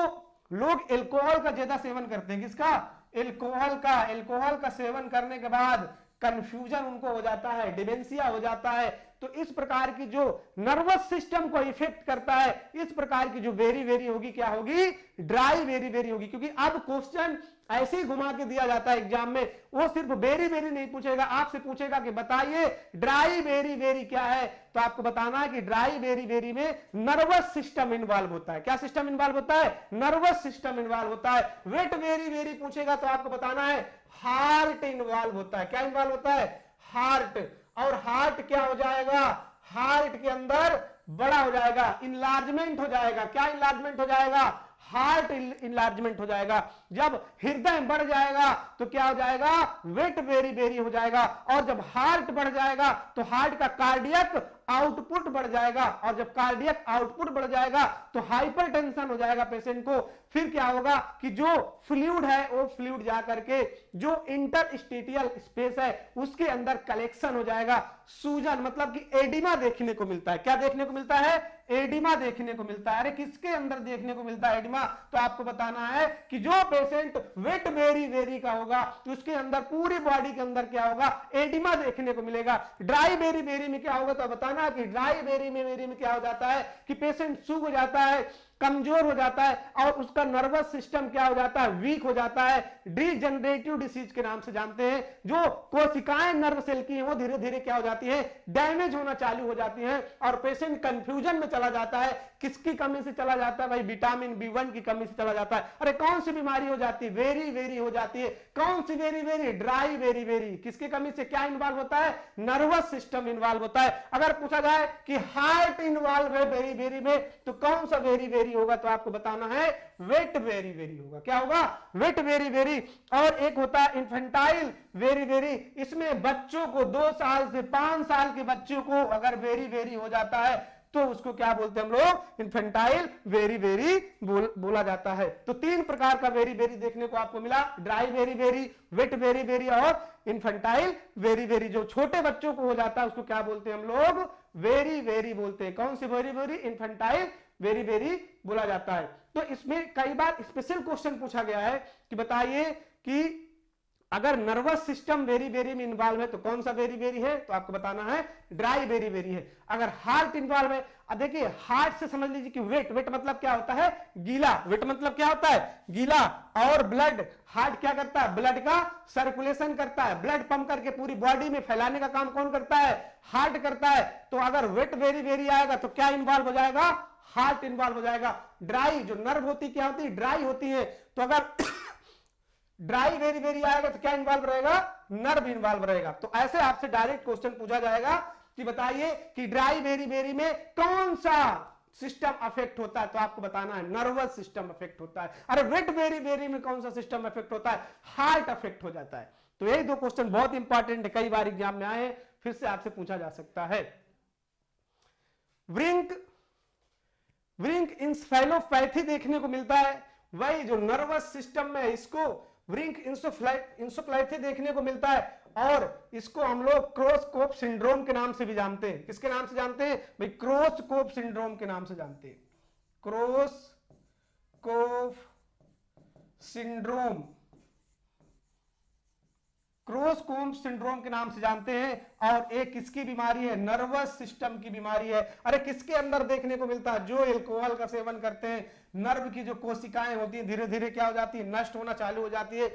लोग एल्कोहल का ज्यादा सेवन करते हैं, किसका? एल्कोहल का। एल्कोहल का सेवन करने के बाद कंफ्यूजन उनको हो जाता है, डिमेंशिया हो जाता है, तो इस प्रकार की जो नर्वस सिस्टम को इफेक्ट करता है, इस प्रकार की जो वेरी वेरी होगी, क्या होगी? ड्राई वेरी वेरी होगी। क्योंकि अब क्वेश्चन ऐसे ही घुमा के दिया जाता है एग्जाम में, वो सिर्फ वेरी वेरी नहीं पूछेगा, आपसे पूछेगा कि बताइए ड्राई वेरी वेरी क्या है, तो आपको बताना है कि ड्राई वेरी वेरी में नर्वस सिस्टम इन्वॉल्व होता है। क्या सिस्टम इन्वॉल्व होता है? नर्वस सिस्टम इन्वॉल्व होता है। वेट वेरी वेरी पूछेगा तो आपको बताना है हार्ट इन्वॉल्व होता है। क्या इन्वॉल्व होता है? हार्ट। और हार्ट क्या हो जाएगा? हार्ट के अंदर बड़ा हो जाएगा, इनलार्जमेंट हो जाएगा। क्या इनलार्जमेंट हो जाएगा? हार्ट इनलार्जमेंट हो जाएगा। जब हृदय बढ़ जाएगा तो क्या हो जाएगा? वेट वेरी वेरी हो जाएगा। और जब हार्ट बढ़ जाएगा तो हार्ट का कार्डियक आउटपुट बढ़ जाएगा, और जब कार्डियक आउटपुट बढ़ जाएगा तो हाइपरटेंशन हो जाएगा पेशेंट को। फिर क्या होगा कि जो फ्लूइड है वो फ्लूइड जा करके जो इंटरस्टिशियल स्पेस है उसके अंदर कलेक्शन हो जाएगा। सूजन मतलब कि एडिमा देखने को मिलता है। क्या देखने को मिलता है? एडिमा देखने को मिलता है। अरे किसके अंदर देखने को मिलता है एडिमा, तो आपको बताना है कि जो पेशेंट वेट वेरी वेरी का होगा उसके अंदर पूरी बॉडी के अंदर क्या होगा? एडिमा देखने को मिलेगा। ड्राई वेरी वेरी में क्या होगा, तो बताना कि ड्राई वेरी में क्या हो जाता है कि पेशेंट सूख जाता है, कमजोर हो जाता है और उसका नर्वस सिस्टम क्या हो जाता है, वीक हो जाता है। डीजनरेटिव डिसीज के नाम से जानते हैं। जो कोशिकाएं नर्व सेल की हैं वो धीरे धीरे क्या हो जाती है, डैमेज होना चालू हो जाती है और पेशेंट कंफ्यूजन में चला जाता है। किसकी कमी से चला जाता है भाई, विटामिन बी1 की कमी से चला जाता है। अरे कौन सी बीमारी हो जाती है, वेरी वेरी हो जाती है। कौन सी very very, dry very very. किसकी कमी से क्या इन्वॉल्व होता है, नर्वस सिस्टम इन्वॉल्व होता है। अगर पूछा जाए कि हार्ट इन्वॉल्व है वेरी वेरी में, तो कौन सा वेरी वेरी होगा, तो आपको बताना है वेट वेरी वेरी होगा। क्या होगा, वेट वेरी वेरी। और एक होता है इन्फेंटाइल वेरी वेरी। इसमें बच्चों को 2 साल से 5 साल के बच्चों को अगर वेरी वेरी हो जाता है तो उसको क्या बोलते हैं हम लोग, इन्फेंटाइल वेरी वेरी बोला जाता है। तो 3 प्रकार का वेरी वेरी देखने को आपको मिला, dry very very, wet very very और इन्फेंटाइल वेरी वेरी। जो छोटे बच्चों को हो जाता है उसको क्या बोलते हैं हम लोग, वेरी वेरी बोलते हैं। कौन सी very very, infantile very very बोला जाता है। तो इसमें कई बार स्पेशल क्वेश्चन पूछा गया है कि बताइए कि अगर नर्वस सिस्टम वेरी वेरी में इन्वॉल्व है तो कौन सा वेरी वेरी है, तो आपको बताना है ड्राई वेरी वेरी है। अगर हार्ट इन्वॉल्व है, अब देखिए हार्ट से समझ लीजिए कि वेट, वेट मतलब क्या होता है, गीला। वेट मतलब क्या होता है, गीला। और ब्लड, हार्ट क्या करता है, ब्लड का सर्कुलेशन करता है, ब्लड पंप करके पूरी बॉडी में फैलाने का काम कौन करता है, हार्ट करता है। तो अगर वेट वेरी वेरी आएगा तो क्या इन्वॉल्व हो जाएगा, हार्ट इन्वॉल्व हो जाएगा। ड्राई, जो नर्व होती क्या होती है, ड्राई होती है। तो अगर ड्राई वेरी वेरी आएगा तो क्या इन्वॉल्व रहेगा, नर्व इन्वॉल्व रहेगा। तो ऐसे आपसे डायरेक्ट क्वेश्चन पूछा जाएगा कि बताइए कि ड्राई वेरी वेरी में कौन सा सिस्टम अफेक्ट होता है, तो आपको बताना है नर्वस सिस्टम अफेक्ट होता है। अरे वेट वेरी वेरी में कौन सा सिस्टम अफेक्ट होता है, हार्ट अफेक्ट हो जाता है। तो यही 2 क्वेश्चन बहुत इंपॉर्टेंट है, कई बार एग्जाम में आए, फिर से आपसे पूछा जा सकता है। व्रिंक इंसेफेलोपैथी देखने को मिलता है, वही जो नर्वस सिस्टम में है, इसको व्रिंक इंसेफेलोपैथी देखने को मिलता है। और इसको हम लोग क्रॉसकोफ सिंड्रोम के नाम से भी जानते हैं। किसके नाम से जानते हैं भाई, क्रॉसकोफ सिंड्रोम के नाम से जानते हैं। क्रॉसकोफ सिंड्रोम, क्रॉसकोफ सिंड्रोम के नाम से जानते हैं। और एक किसकी बीमारी है, नर्वस सिस्टम की बीमारी है। अरे किसके अंदर देखने को मिलता है, जो एल्कोहल का सेवन करते हैं, नर्व की जो कोशिकाएं होती हैं धीरे धीरे क्या हो जाती है, नष्ट होना चालू हो जाती है।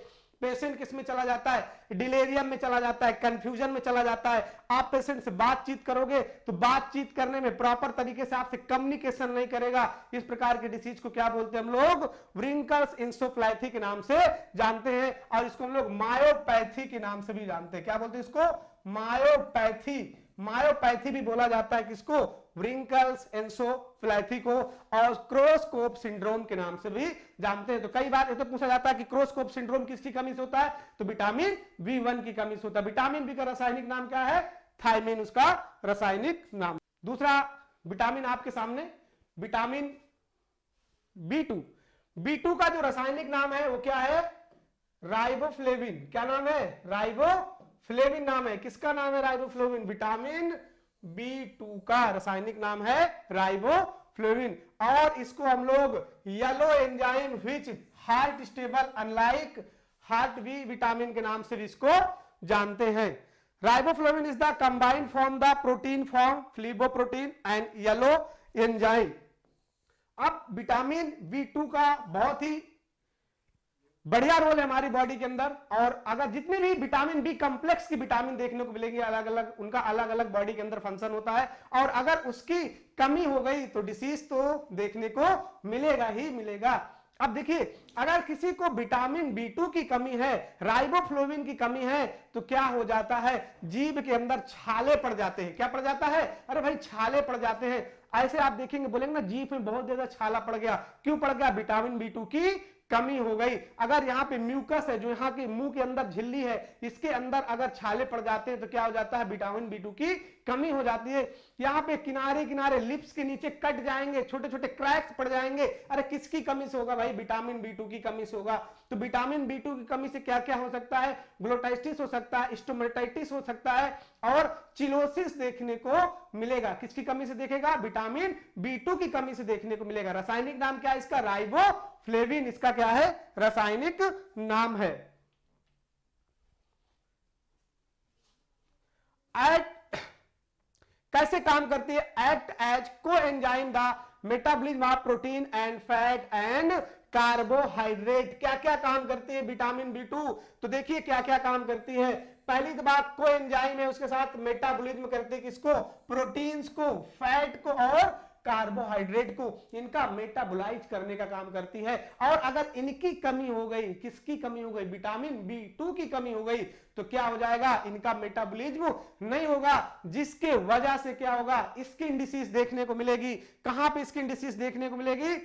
पेशेंट किस में चला जाता है, डिलेरियम में चला जाता है, कंफ्यूजन में चला जाता है। आप पेशेंट से बातचीत करोगे तो बातचीत करने में प्रॉपर तरीके से आपसे कम्युनिकेशन नहीं करेगा। इस प्रकार के डिसीज को क्या बोलते हैं हम लोग, व्रिंकल्स इंसेफेलोपैथी के नाम से जानते हैं। और इसको हम लोग मायोपैथी के नाम से भी जानते हैं। क्या बोलते हैं इसको, मायोपैथी। मायोपैथी भी बोला जाता है किसको, व्रिंकल्स इंसेफेलोपैथी को। और क्रॉसकोफ सिंड्रोम के नाम से भी जानते हैं। तो कई बार ये तो पूछा जाता है कि क्रॉसकोफ सिंड्रोम किसकी कमी से होता है, तो विटामिन बी1 की कमी से होता है। विटामिन बी का रासायनिक नाम क्या है, थायमिन उसका रासायनिक नाम। दूसरा विटामिन आपके सामने, विटामिन बी2। बी2 का जो रासायनिक नाम है वो क्या है, राइबोफ्लेविन। क्या नाम है, राइबोफ्लेविन नाम है। किसका नाम है, राइबोफ्लेविन। विटामिन बी2 का रासायनिक नाम है राइबोफ्लेविन। और इसको हम लोग yellow enzyme which heat stable unlike heat B vitamin के नाम से भी इसको जानते हैं। Riboflavin is the combined form the protein form flavoprotein and yellow enzyme. अब विटामिन बी2 का बहुत ही बढ़िया रोल है हमारी बॉडी के अंदर। और अगर जितने भी विटामिन बी कॉम्प्लेक्स की विटामिन देखने को मिलेगी, अलग अलग उनका अलग अलग बॉडी के अंदर फंक्शन होता है। और अगर उसकी कमी हो गई तो डिसीज तो देखने को मिलेगा ही मिलेगा। अब देखिए अगर किसी को विटामिन बी2 की कमी है, राइबोफ्लेविन की कमी है, तो क्या हो जाता है, जीभ के अंदर छाले पड़ जाते हैं। क्या पड़ जाता है, अरे भाई छाले पड़ जाते हैं। ऐसे आप देखेंगे, बोलेंगे ना जीभ में बहुत ज्यादा छाला पड़ गया, क्यों पड़ गया, विटामिन बी2 की कमी हो गई। अगर यहाँ पे म्यूकस है, जो यहाँ के मुंह के अंदर झिल्ली है, इसके अंदर अगर छाले पड़ जाते हैं तो क्या हो जाता है, विटामिन बी2 की कमी हो जाती है। यहाँ पे किनारे किनारे लिप्स के नीचे कट जाएंगे, छोटे छोटे क्रैक्स पड़ जाएंगे। अरे किसकी कमी से होगा भाई, विटामिन बी2 की कमी से होगा। तो विटामिन बी2 की कमी से क्या क्या हो सकता है, ग्लोटाइटिस हो सकता है, स्टोमेटाइटिस हो सकता है और चिलोसिस देखने को मिलेगा। किसकी कमी से देखेगा, विटामिन बी2 की कमी से देखने को मिलेगा। रासायनिक नाम क्या है इसका, राइबोफ्लेविन इसका क्या है, रासायनिक नाम है। कैसे काम करती है, act as coenzyme the metabolism of protein and fat and carbohydrate. क्या क्या काम करती है विटामिन बी2? तो देखिए क्या क्या काम करती है। पहली तो बात, कोएंजाइम है, उसके साथ मेटाबॉलिज्म करते हैं किसको? प्रोटीन्स को, फैट को और कार्बोहाइड्रेट को, इनका मेटाबोलाइज करने का काम करती है। और अगर इनकी कमी हो गई, किसकी कमी हो गई? विटामिन बी2 की कमी हो गई, तो क्या हो जाएगा? इनका मेटाबॉलिज्म नहीं होगा, जिसके वजह से क्या होगा? स्किन डिसीज देखने को मिलेगी। कहां पे स्किन डिसीज देखने को मिलेगी?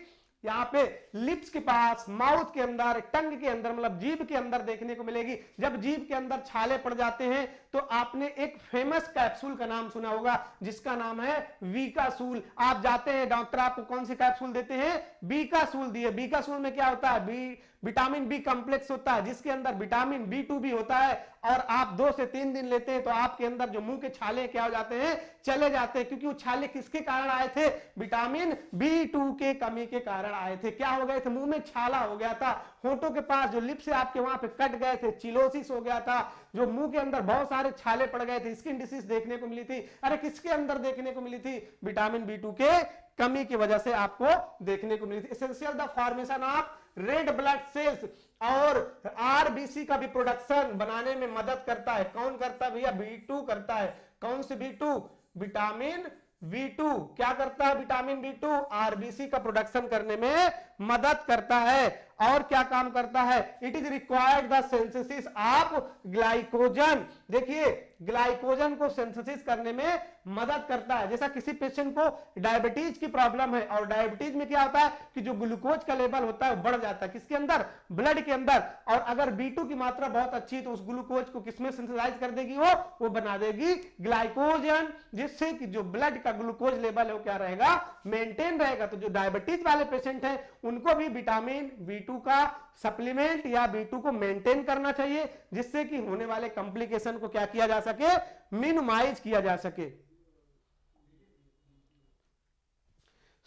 यहाँ पे लिप्स के पास, माउथ के अंदर, टंग के अंदर, मतलब जीभ के अंदर देखने को मिलेगी। जब जीभ के अंदर छाले पड़ जाते हैं तो आपने एक फेमस कैप्सूल का नाम सुना होगा जिसका नाम है वीकासूल। आप जाते हैं, डॉक्टर आपको कौन सी कैप्सूल देते हैं? वीकासूल दिए। वीकासूल में क्या होता है? विटामिन बी कॉम्प्लेक्स होता है, जिसके अंदर विटामिन बी2 भी होता है। और आप 2 से 3 दिन लेते हैं तो आपके अंदर जो मुंह के छाले क्या हो जाते हैं? चले जाते हैं। क्योंकि वो छाले किसके कारण आए थे? विटामिन बी2 के कमी के कारण आए थे। क्या हो गए थे? मुंह में छाला हो गया था, होठों के पास जो लिप्स है आपके वहां पे कट गए थे, चिलोसिस हो गया था, जो मुंह के अंदर बहुत सारे छाले पड़ गए थे, स्किन डिसीज देखने को मिली थी। अरे किसके अंदर देखने को मिली थी? विटामिन बी2 के कमी की वजह से आपको देखने को मिली थी। Essential the formation of red blood cells और आरबीसी का भी प्रोडक्शन बनाने में मदद करता है। कौन करता है भैया? बी2 करता है। कौन से बी2? विटामिन बी2 क्या करता है? विटामिन बी2 आरबीसी का प्रोडक्शन करने में मदद करता है। और क्या काम करता है? It is required the synthesis of glycogen. देखिए ग्लाइकोजन को सिंथेसिस करने में मदद करता है। जैसा किसी पेशेंट को डायबिटीज की प्रॉब्लम है, और डायबिटीज में क्या होता है कि जो ग्लूकोज का लेवल होता है वो बढ़ जाता है, किसके अंदर? ब्लड के अंदर। और अगर बी2 की मात्रा बहुत अच्छी है तो उस ग्लूकोज को किसमें सिंथेसाइज कर देगी? वो बना देगी ग्लाइकोजन, जिससे कि जो ब्लड का ग्लूकोज लेवल है वो क्या रहेगा? मेंटेन रहेगा। तो जो डायबिटीज वाले पेशेंट हैं उनको भी विटामिन बी2 का सप्लीमेंट या बी2 को मेंटेन करना चाहिए, जिससे कि होने वाले कॉम्प्लिकेशन को क्या किया जा सके? मिनिमाइज किया जा सके।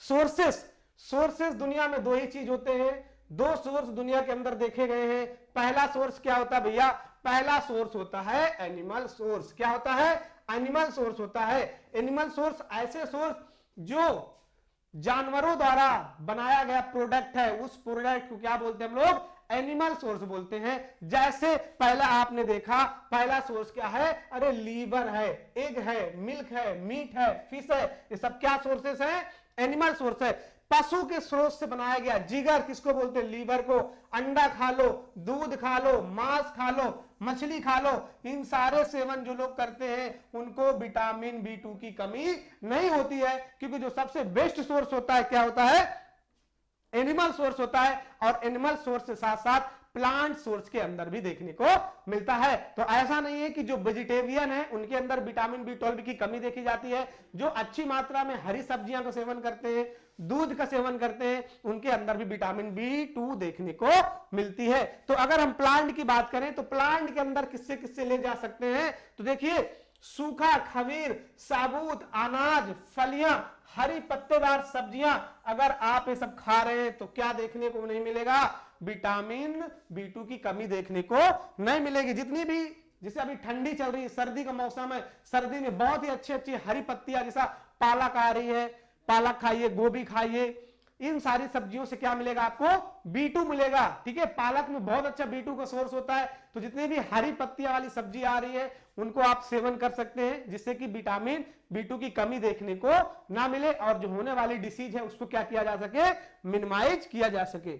सोर्सेस दुनिया में 2 ही चीज होते हैं। 2 सोर्स दुनिया के अंदर देखे गए हैं। पहला सोर्स क्या होता है भैया? पहला सोर्स होता है एनिमल सोर्स। क्या होता है? एनिमल सोर्स होता है। एनिमल सोर्स ऐसे सोर्स जो जानवरों द्वारा बनाया गया प्रोडक्ट है, उस प्रोडक्ट को क्या बोलते हैं हम लोग? एनिमल सोर्स बोलते हैं। जैसे पहला आपने देखा, पहला सोर्स क्या है? अरे लीवर है, एग है, मिल्क है, मीट है, फिश है, ये सब क्या सोर्सेस हैं? एनिमल सोर्स है। पशु के स्रोत से बनाया गया जिगर किसको बोलते हैं? लीवर को। अंडा खा लो, दूध खा लो, मांस खा लो, मछली खा लो, इन सारे सेवन जो लोग करते हैं उनको विटामिन बी2 की कमी नहीं होती है, क्योंकि जो सबसे बेस्ट सोर्स होता है क्या होता है? एनिमल सोर्स होता है। और एनिमल सोर्स के साथ साथ प्लांट सोर्स के अंदर भी देखने को मिलता है। तो ऐसा नहीं है कि जो वेजिटेरियन है उनके अंदर विटामिन बी12 की कमी देखी जाती है। जो अच्छी मात्रा में हरी सब्जियां का सेवन करते हैं, दूध का सेवन करते हैं, उनके अंदर भी विटामिन बी2 देखने को मिलती है। तो अगर हम प्लांट की बात करें तो प्लांट के अंदर किससे किससे ले जा सकते हैं? तो देखिए सूखा खमीर, साबुत अनाज, फलियां, हरी पत्तेदार सब्जियां, अगर आप ये सब खा रहे हैं तो क्या देखने को नहीं मिलेगा? विटामिन बी2 की कमी देखने को नहीं मिलेगी। जितनी भी, जैसे अभी ठंडी चल रही है, सर्दी का मौसम है, सर्दी में बहुत ही अच्छी अच्छी हरी पत्तियां, जैसा पालक आ रही है, पालक खाइए, गोभी खाइए, इन सारी सब्जियों से क्या मिलेगा आपको? बी2 मिलेगा। ठीक है, पालक में बहुत अच्छा बी2 का सोर्स होता है। तो जितनी भी हरी पत्तियां वाली सब्जी आ रही है उनको आप सेवन कर सकते हैं, जिससे कि विटामिन बी2 की कमी देखने को ना मिले और जो होने वाली डिसीज है उसको क्या किया जा सके? मिनिमाइज किया जा सके।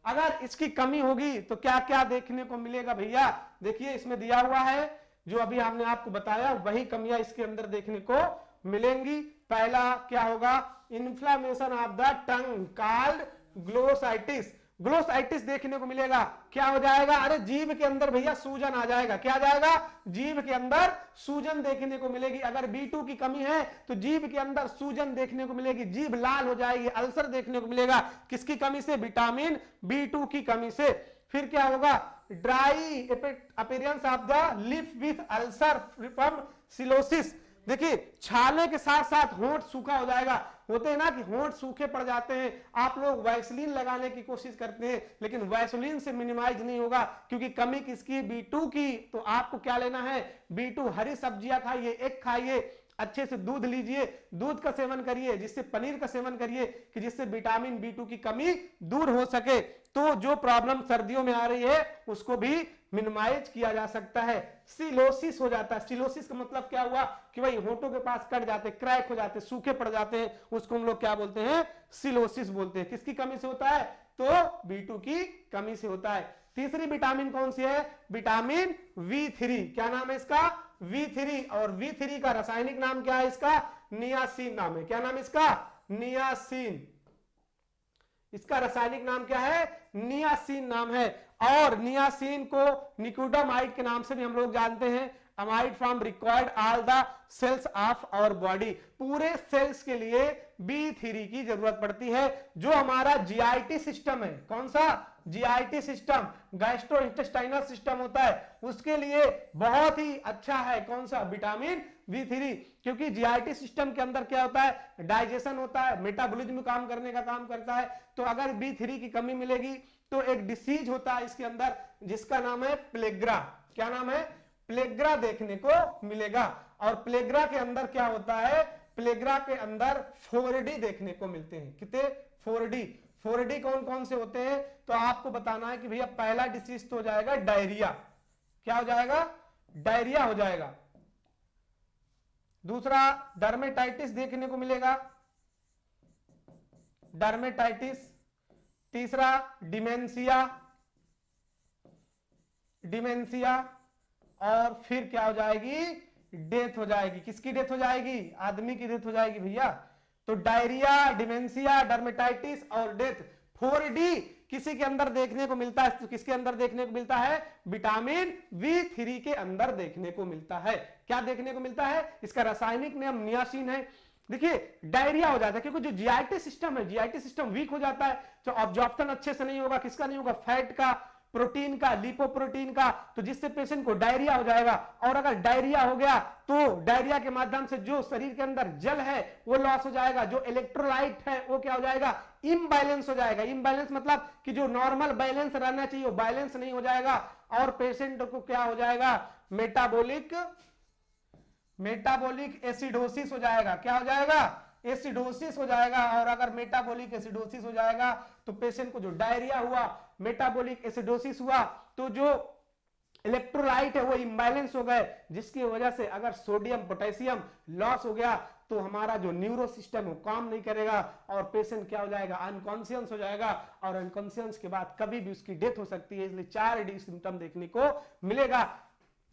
अगर इसकी कमी होगी तो क्या क्या देखने को मिलेगा भैया? देखिए इसमें दिया हुआ है, जो अभी हमने आपको बताया वही कमियां इसके अंदर देखने को मिलेंगी। पहला क्या होगा? Inflammation of the tongue called glossitis. Glossitis देखने को मिलेगा। क्या हो जाएगा? अरे जीभ के अंदर भैया सूजन आ जाएगा। क्या आ जाएगा? जीभ के अंदर सूजन देखने को मिलेगी। अगर बी2 की कमी है तो जीभ के अंदर सूजन देखने को मिलेगी, जीभ लाल हो जाएगी, अल्सर देखने को मिलेगा। किसकी कमी से? विटामिन बी2 की कमी से। फिर क्या होगा? Dry appearance of the lip with ulcer from cheilosis. देखिए छाले के साथ साथ होंठ सूखा हो जाएगा। होते हैं ना कि होंठ सूखे पड़ जाते हैं, आप लोग वैसलीन लगाने की कोशिश करते हैं, लेकिन वैसलीन से मिनिमाइज नहीं होगा, क्योंकि कमी किसकी? बी2 की। तो आपको क्या लेना है? बी2 हरी सब्जियां खाइए, एग खाइए, अच्छे से दूध लीजिए, दूध का सेवन करिए, जिससे पनीर का सेवन करिए कि जिससे विटामिन B2 की कमी दूर हो सके। तो जो प्रॉब्लम सर्दियों में आ रही है उसको भी मिनिमाइज किया जा सकता है। सिलोसिस हो जाता है, सिलोसिस का मतलब क्या हुआ कि भाई होठों के पास कट जाते, क्रैक हो जाते, सूखे पड़ जाते हैं, उसको हम लोग क्या बोलते हैं, सिलोसिस बोलते हैं। किसकी कमी से होता है, तो B2 की कमी से होता है। तीसरी विटामिन कौन सी है, विटामिन V3। क्या नाम है इसका, V3। और V3 का रासायनिक नाम क्या है, इसका नियासिन नाम है। क्या नाम है इसका, नियासिन। इसका रासायनिक नाम क्या है, नियासिन नाम है। और नियासिन को निकोटामाइड के नाम से भी हम लोग जानते हैं। Amide from required all the cells of our body. पूरे सेल्स के लिए B3 की जरूरत पड़ती है। जो हमारा GIT सिस्टम है, कौन सा, GIT सिस्टम, गैस्ट्रोइंटेस्टाइनल सिस्टम होता है, उसके लिए बहुत ही अच्छा है कौन सा, विटामिन B3। क्योंकि GIT सिस्टम के अंदर क्या होता है, डाइजेशन होता है, मेटाबॉलिज्म काम करने का काम करता है। तो अगर B3 की कमी मिलेगी तो एक डिसीज होता है इसके अंदर जिसका नाम है प्लेग्रा। क्या नाम है, प्लेग्रा देखने को मिलेगा। और प्लेग्रा के अंदर क्या होता है, प्लेग्रा के अंदर 4D देखने को मिलते हैं। कितने, 4D। 4D कौन कौन से होते हैं, तो आपको बताना है कि भैया पहला डिसीज तो हो जाएगा डायरिया। क्या हो जाएगा, डायरिया हो जाएगा। दूसरा डर्मेटाइटिस देखने को मिलेगा, डर्मेटाइटिस। तीसरा डिमेंशिया, डिमेंशिया। और फिर क्या हो जाएगी, डेथ हो जाएगी। किसकी डेथ हो जाएगी, आदमी की डेथ हो जाएगी भैया। तो डायरिया, डिमेंशिया, डर्मेटाइटिस और डेथ। 4D किसी के अंदर देखने को मिलता है, तो किसके अंदर देखने को मिलता है, विटामिन B3 के अंदर देखने को मिलता है। क्या देखने को मिलता है, इसका रासायनिक नाम नियासिन है। देखिए डायरिया हो जाता है क्योंकि जो GIT सिस्टम है, GIT सिस्टम वीक हो जाता है, तो ऑब्जॉर्प्शन अच्छे से नहीं होगा। किसका नहीं होगा, फैट का, प्रोटीन का, लिपोप्रोटीन का, तो जिससे पेशेंट को डायरिया हो जाएगा। और अगर डायरिया हो गया तो डायरिया के माध्यम से जो शरीर के अंदर जल है वो लॉस हो जाएगा, जो इलेक्ट्रोलाइट है वो क्या हो जाएगा, इम्बैलेंस हो जाएगा। इम्बैलेंस मतलब कि जो नॉर्मल बैलेंस रहना चाहिए वो बैलेंस नहीं हो जाएगा और पेशेंट को क्या हो जाएगा, मेटाबॉलिक एसिडोसिस हो जाएगा। क्या हो जाएगा, एसिडोसिस हो जाएगा। और अगर मेटाबॉलिक एसिडोसिस हो जाएगा तो पेशेंट को जो डायरिया हुआ, मेटाबॉलिक एसिडोसिस हुआ, तो जो इलेक्ट्रोलाइट है वो इम्बैलेंस हो गए, जिसकी वजह से अगर सोडियम पोटेशियम लॉस हो गया तो हमारा जो न्यूरो सिस्टम है काम नहीं करेगा और पेशेंट क्या हो जाएगा, अनकॉन्शियस हो जाएगा। और अनकॉन्शियस के बाद कभी भी उसकी डेथ हो सकती है। इसलिए 4D सिम्टम देखने को मिलेगा।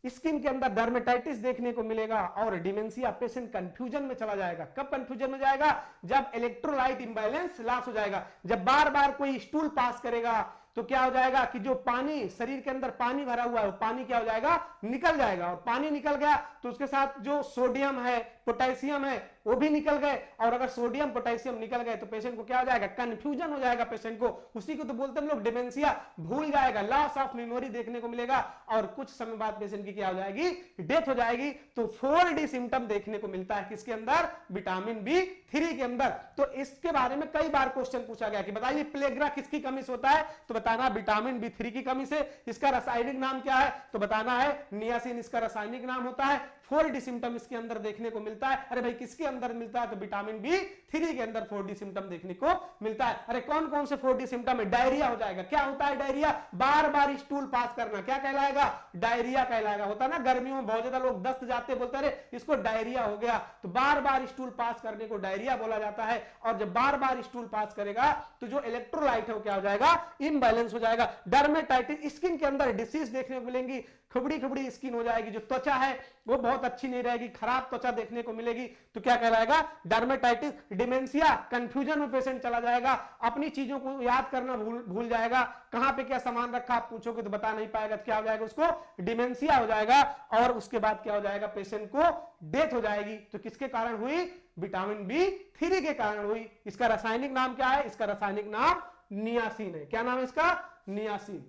स्किन के अंदर डर्मेटाइटिस देखने को मिलेगा और डिमेंशिया, पेशेंट कंफ्यूजन में चला जाएगा। कब कंफ्यूजन में जाएगा, जब इलेक्ट्रोलाइट इंबैलेंस लॉस हो जाएगा। जब बार बार कोई स्टूल पास करेगा तो क्या हो जाएगा कि जो पानी शरीर के अंदर पानी भरा हुआ है वो पानी क्या हो जाएगा, निकल जाएगा। और पानी निकल गया तो उसके साथ जो सोडियम है, पोटेशियम है वो भी निकल गए। और अगर सोडियम पोटेशियम निकल गए तो पेशेंट को क्या हो जाएगा, कंफ्यूजन हो जाएगा पेशेंट को। उसी को तो बोलते हैं लोग डिमेंशिया, भूल जाएगा, लॉस ऑफ मेमोरी देखने को मिलेगा और कुछ समय बाद पेशेंट की क्या हो जाएगी, डेथ हो जाएगी। तो 4D सिम्टम देखने को मिलता है किसके अंदर, विटामिन B3 के अंदर। तो इसके बारे में कई बार क्वेश्चन पूछा गया कि बताइए प्लेग्रा किसकी कमी से होता है, तो बताना विटामिन B3 की कमी से। इसका रासायनिक नाम क्या है, तो बताना है नियासिन इसका रासायनिक नाम होता है। 4D सिम्टम इसके अंदर देखने को मिलता है। अरे भाई किसके अंदर मिलता है, तो विटामिन B3 के अंदर 4D सिम्टम देखने को मिलता है। अरे कौन कौन से 4D सिम्टम है, डायरिया हो जाएगा। क्या होता है डायरिया, बार बार स्टूल पास करना, क्या कहलाएगा, डायरिया कहलाएगा। होता है ना गर्मियों में बहुत ज्यादा लोग दस्त जाते बोलते हैं इसको डायरिया हो गया, तो बार बार स्टूल पास करने को डायरिया बोला जाता है। और जब बार बार स्टूल पास करेगा तो जो इलेक्ट्रोलाइट है वो क्या हो जाएगा, इम्बैलेंस हो जाएगा। डर्मेटाइटिस, स्किन के अंदर डिसीज देखने को मिलेंगी, खबड़ी खबड़ी स्किन हो जाएगी, जो त्वचा है वो बहुत अच्छी नहीं रहेगी, खराब त्वचा देखने को मिलेगी, तो क्या कहलाएगा, डर्मेटाइटिस। डिमेंशिया, कंफ्यूजन में पेशेंट चला जाएगा, अपनी चीजों को याद करना भूल जाएगा, कहां पे क्या सामान रखा आप पूछोगे तो बता नहीं पाएगा, तो क्या हो जाएगा, उसको डिमेंशिया हो जाएगा। और उसके बाद क्या हो जाएगा, पेशेंट को डेथ हो जाएगी। तो किसके कारण हुई, विटामिन B3 के कारण हुई। इसका रासायनिक नाम क्या है, इसका रासायनिक नाम नियासिन है। क्या नाम है इसका, नियासिन।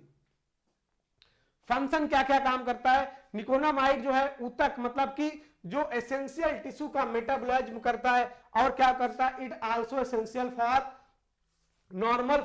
फंक्शन क्या क्या काम करता है, निकोटामाइड जो है ऊतक मतलब कि जो एसेंशियल टिश्यू का मेटाबॉलिज्म करता है। और क्या करता है, it also essential for normal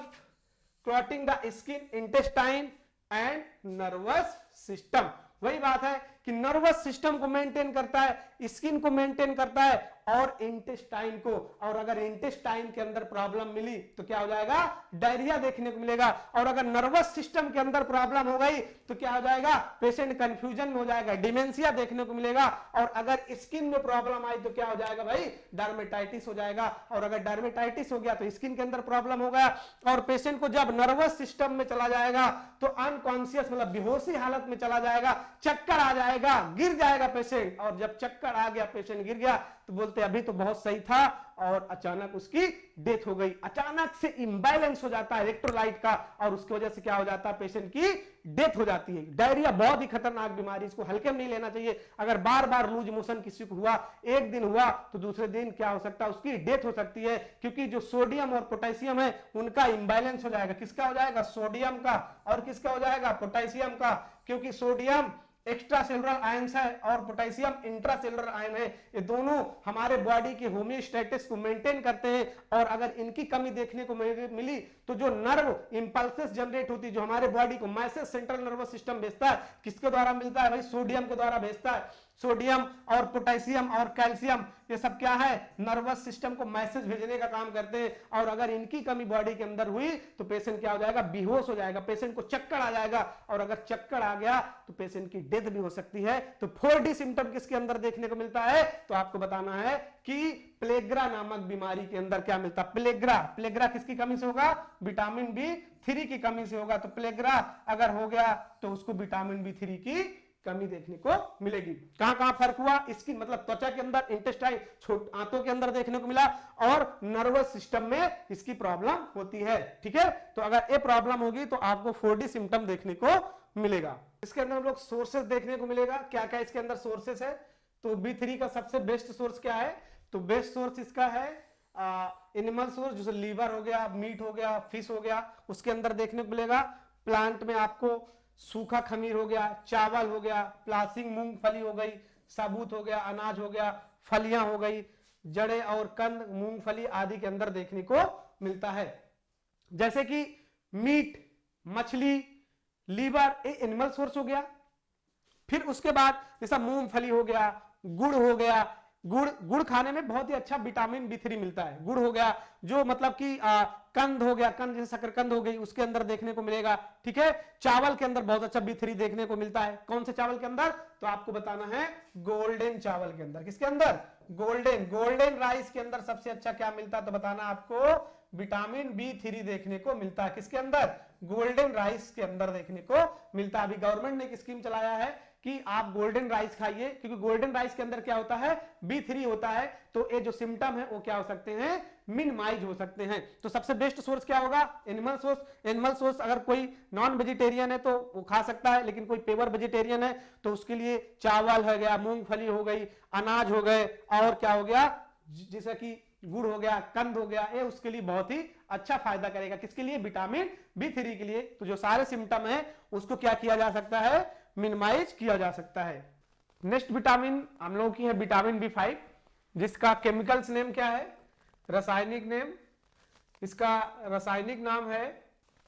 clotting the skin, intestine and nervous system. वही बात है कि नर्वस सिस्टम को मेंटेन करता है, स्किन को मेंटेन करता है और इंटेस्टाइन को। और अगर इंटेस्टाइन के अंदर प्रॉब्लम मिली तो क्या हो जाएगा, डायरिया देखने को मिलेगा। और अगर नर्वस सिस्टम के अंदर प्रॉब्लम हो गई तो क्या हो जाएगा, पेशेंट कंफ्यूजन में हो जाएगा, डिमेंशिया देखने को मिलेगा। और अगर स्किन में प्रॉब्लम आई तो क्या हो जाएगा भाई, डर्मेटाइटिस हो जाएगा। और अगर डर्मेटाइटिस हो गया तो स्किन के अंदर प्रॉब्लम हो गया और पेशेंट को जब नर्वस सिस्टम में चला जाएगा तो अनकॉन्शियस मतलब बेहोशी हालत में चला जाएगा, चक्कर आ जाएगा, गिर जाएगा पेशेंट। और जब चक्कर आ गया, पेशेंट गिर गया तो बोलते अभी तो बहुत सही था और अचानक उसकी डेथ हो गई। अचानक से इंबैलेंस हो जाता है इलेक्ट्रोलाइट का और उसकी वजह से क्या हो जाता है, पेशेंट की डेथ हो जाती है। डायरिया बहुत ही खतरनाक बीमारी, इसको हल्के में नहीं लेना चाहिए। अगर बार बार लूज मोशन किसी को हुआ, एक दिन हुआ तो दूसरे दिन क्या हो सकता है, उसकी डेथ हो सकती है। क्योंकि जो सोडियम और पोटेशियम है उनका इंबैलेंस हो जाएगा। किसका हो जाएगा, सोडियम का, और किसका हो जाएगा, पोटेशियम का। क्योंकि सोडियम एक्स्ट्रा सेलुलर आयंस है और पोटेशियम इंट्रा सेलुलर आयन है। ये दोनों हमारे बॉडी के होमियोस्टेटिस को मेंटेन करते हैं। और अगर इनकी कमी देखने को मिली तो जो नर्व इंपल्सेस जनरेट होती है, जो हमारे बॉडी को मैसेज सेंट्रल नर्वस सिस्टम भेजता है, किसके द्वारा मिलता है भाई, सोडियम के द्वारा भेजता है। सोडियम और पोटेशियम और कैल्शियम ये सब क्या है, नर्वस सिस्टम को मैसेज भेजने का काम करते हैं। और अगर इनकी कमी बॉडी के अंदर हुई तो पेशेंट क्या हो जाएगा, बेहोश हो जाएगा, पेशेंट को चक्कर आ जाएगा। और अगर चक्कर आ गया तो पेशेंट की डेथ भी हो सकती है। तो 4D सिम्टम किसके अंदर देखने को मिलता है, तो आपको बताना है कि प्लेग्रा नामक बीमारी के अंदर क्या मिलता है, प्लेग्रा किसकी कमी से होगा, विटामिन B3 की कमी से होगा। तो प्लेग्रा अगर हो गया तो उसको विटामिन B3 की कमी देखने को मिलेगी। कहां कहां फर्क हुआ, इसकी मतलब त्वचा के अंदर, इंटेस्टाइन, आंतों के अंदर देखने को मिला और नर्वस सिस्टम में इसकी प्रॉब्लम होती है। ठीक है, तो अगर ये प्रॉब्लम होगी तो आपको 4D सिम्टम देखने को मिलेगा। इसके अंदर हम लोग सोर्सेस देखने को मिलेगा, क्या क्या इसके अंदर सोर्सेस है। तो B3 का सबसे बेस्ट सोर्स क्या है, तो बेस्ट सोर्स इसका है एनिमल सोर्स, जैसे लीवर हो गया, मीट हो गया, फिश हो गया, उसके अंदर देखने को मिलेगा। प्लांट में आपको सूखा खमीर हो गया, चावल हो गया, प्लासिंग मूंगफली हो गई, साबुत हो गया, अनाज हो गया, फलियां हो गई, जड़े और कंद, मूंगफली आदि के अंदर देखने को मिलता है। जैसे कि मीट, मछली, लीवर, ये एनिमल सोर्स हो गया। फिर उसके बाद जैसा मूंगफली हो गया, गुड़ हो गया, गुड़ खाने में बहुत ही अच्छा विटामिन B3 मिलता है। गुड़ हो गया, जो मतलब कि कंद हो गया, कंद जैसे शकरकंद हो गई, उसके अंदर देखने को मिलेगा। ठीक है, चावल के अंदर बहुत अच्छा B3 देखने को मिलता है। कौन से चावल के अंदर, तो आपको बताना है गोल्डन चावल के अंदर। किसके अंदर, गोल्डन राइस के अंदर सबसे अच्छा क्या मिलता है, तो बताना आपको विटामिन B3 देखने को मिलता है। किसके अंदर, गोल्डन राइस के अंदर देखने को मिलता है। अभी गवर्नमेंट ने एक स्कीम चलाया है कि आप गोल्डन राइस खाइए, क्योंकि गोल्डन राइस के अंदर क्या होता है, B3 होता है। तो ये जो सिम्टम है वो क्या हो सकते हैं, मिनिमाइज हो सकते हैं। तो सबसे बेस्ट सोर्स क्या होगा, एनिमल सोर्स। एनिमल सोर्स अगर कोई नॉन वेजिटेरियन है तो वो खा सकता है, लेकिन कोई प्योर वेजिटेरियन है तो उसके लिए चावल हो गया, मूंगफली हो गई, अनाज हो गए, और क्या हो गया, जैसे कि गुड़ हो गया, कंद हो गया, ये उसके लिए बहुत ही अच्छा फायदा करेगा। किसके लिए, विटामिन B3 के लिए। तो जो सारे सिम्टम है उसको क्या किया जा सकता है, मिनिमाइज किया जा सकता है। नेक्स्ट विटामिन हम लोगों की है विटामिन B5, जिसका केमिकल्स नेम क्या है, रासायनिक नेम, इसका रासायनिक नाम है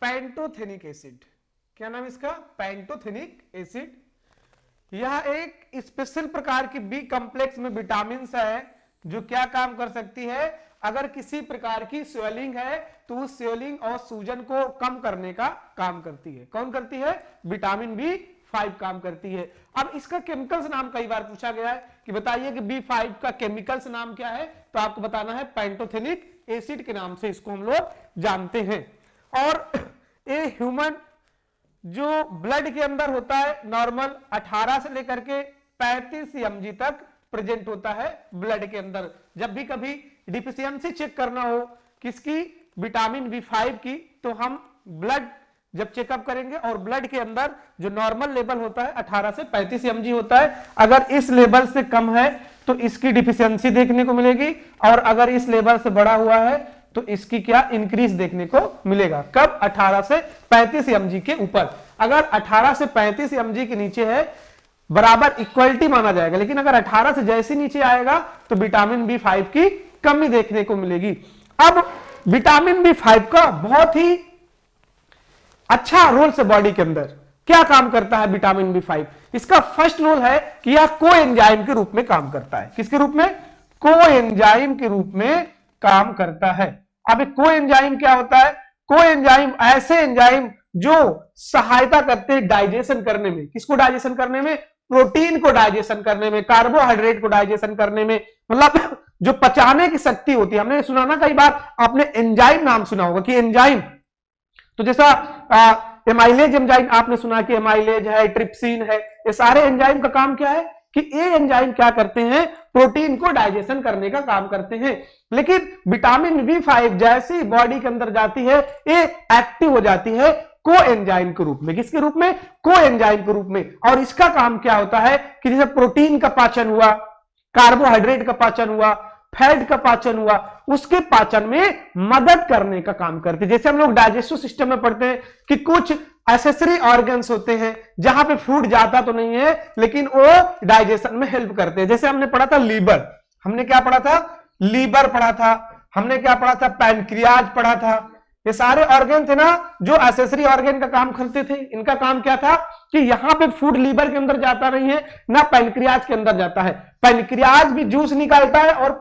पैंटोथेनिक एसिड। क्या नाम इसका, पैंटोथेनिक एसिड। यह एक स्पेशल प्रकार की बी कॉम्प्लेक्स में विटामिन है जो क्या काम कर सकती है, अगर किसी प्रकार की स्वेलिंग है तो उस स्वेलिंग और सूजन को कम करने का काम करती है। कौन करती है, विटामिन B5 काम करती है। अब इसका केमिकल्स नाम कई बार पूछा गया है कि बताइए कि B5 का केमिकल्स नाम क्या है, तो आपको बताना है पैंटोथेनिक एसिड के नाम से इसको हम लोग जानते हैं। और ये ह्यूमन जो ब्लड के अंदर होता है नॉर्मल 18 से लेकर के 35 mg तक प्रेजेंट होता है ब्लड के अंदर। जब भी कभी डिफिशियंसी चेक करना हो किसकी, विटामिन B5 की, तो हम ब्लड जब चेकअप करेंगे और ब्लड के अंदर जो नॉर्मल लेवल होता है 18 से 35 mg होता है, अगर इस लेवल से कम है तो इसकी डिफिशियंसी देखने को मिलेगी, और अगर इस लेवल से बड़ा हुआ है तो इसकी क्या, इंक्रीज देखने को मिलेगा। कब, 18 से 35 mg के ऊपर। अगर 18 से 35 mg के नीचे है बराबर इक्वलिटी माना जाएगा, लेकिन अगर 18 से जैसे नीचे आएगा तो विटामिन B5 की कमी देखने को मिलेगी। अब विटामिन B5 का बहुत ही अच्छा रोल है बॉडी के अंदर। क्या काम करता है विटामिन बी5? इसका फर्स्ट रोल है कि यह कोएंजाइम के रूप में काम करता है। किसके रूप में? कोएंजाइम के रूप में काम करता है। अब कोएंजाइम क्या होता है? कोएंजाइम ऐसे एंजाइम जो सहायता करते हैं डाइजेशन करने में। किसको डाइजेशन करने में? प्रोटीन को डाइजेशन करने में, कार्बोहाइड्रेट को डाइजेशन करने में, मतलब जो पचाने की शक्ति होती है। हमने सुना ना कई बार, आपने एंजाइम नाम सुना होगा कि एंजाइम, तो जैसा एमाइलेज एंजाइम आपने सुना कि एमाइलेज है, ट्रिप्सिन है, ये सारे एंजाइम का काम क्या है कि ये एंजाइम क्या करते हैं? प्रोटीन को डाइजेशन करने का काम करते हैं। लेकिन विटामिन बी5 जैसी बॉडी के अंदर जाती है, ये एक्टिव हो जाती है कोएंजाइम के रूप में। किसके रूप में? कोएंजाइम के रूप में। और इसका काम क्या होता है कि जैसे प्रोटीन का पाचन हुआ, कार्बोहाइड्रेट का पाचन हुआ, फैट का पाचन हुआ, उसके पाचन में मदद करने का काम करते हैं। जैसे हम लोग डाइजेस्टिव सिस्टम में पढ़ते हैं कि कुछ एक्सेसरी ऑर्गन्स होते हैं जहां पे फूड जाता तो नहीं है लेकिन वो डाइजेशन में हेल्प करते हैं। जैसे हमने पढ़ा था लीवर, हमने क्या पढ़ा था? लीवर पढ़ा था। हमने क्या पढ़ा था? पैनक्रियाज पढ़ा था। ये सारे ऑर्गन थे ना जो एक्सेसरी ऑर्गन का काम करते थे। इनका काम क्या था कि यहां पे फूड लीवर के अंदर जाता नहीं है ना पैनक्रियाज के अंदर जाता है। पैनक्रियाज भी जूस निकालता है और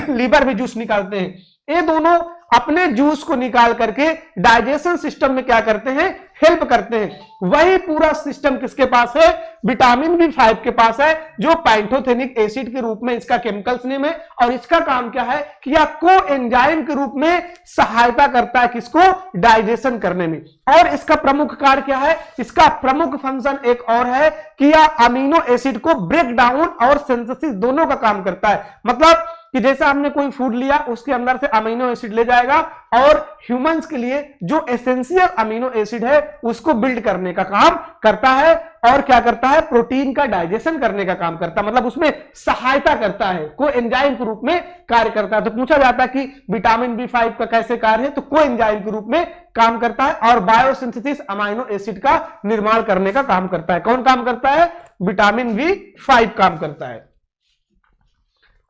लीवर भी जूस निकालते हैं। ये दोनों अपने जूस को निकाल करके डाइजेशन सिस्टम में क्या करते हैं? हेल्प करते हैं। वही पूरा सिस्टम किसके पास है? विटामिन बी5 के पास है, जो पैंथोथेनिक एसिड के रूप में इसका केमिकल्स नेम है। और इसका काम क्या है कि यह कोएंजाइम के रूप में सहायता करता है किसको? डाइजेशन करने में। और इसका प्रमुख कार्य क्या है? इसका प्रमुख फंक्शन एक और है कि यह अमीनो एसिड को ब्रेक डाउन और सिंथेसिस दोनों का काम करता है। मतलब कि जैसे हमने कोई फूड लिया, उसके अंदर से अमीनो एसिड ले जाएगा और ह्यूमंस के लिए जो एसेंशियल अमीनो एसिड है उसको बिल्ड करने का काम करता है। और क्या करता है? प्रोटीन का डाइजेशन करने का काम करता है, मतलब उसमें सहायता करता है, कोएंजाइम के रूप में कार्य करता है। तो पूछा जाता है कि विटामिन बी5 का कैसे कार्य है, तो कोएंजाइम के रूप में काम करता है और बायोसिंथेसिस अमीनो एसिड का निर्माण करने का काम करता है। कौन काम करता है? विटामिन बी5 काम करता है।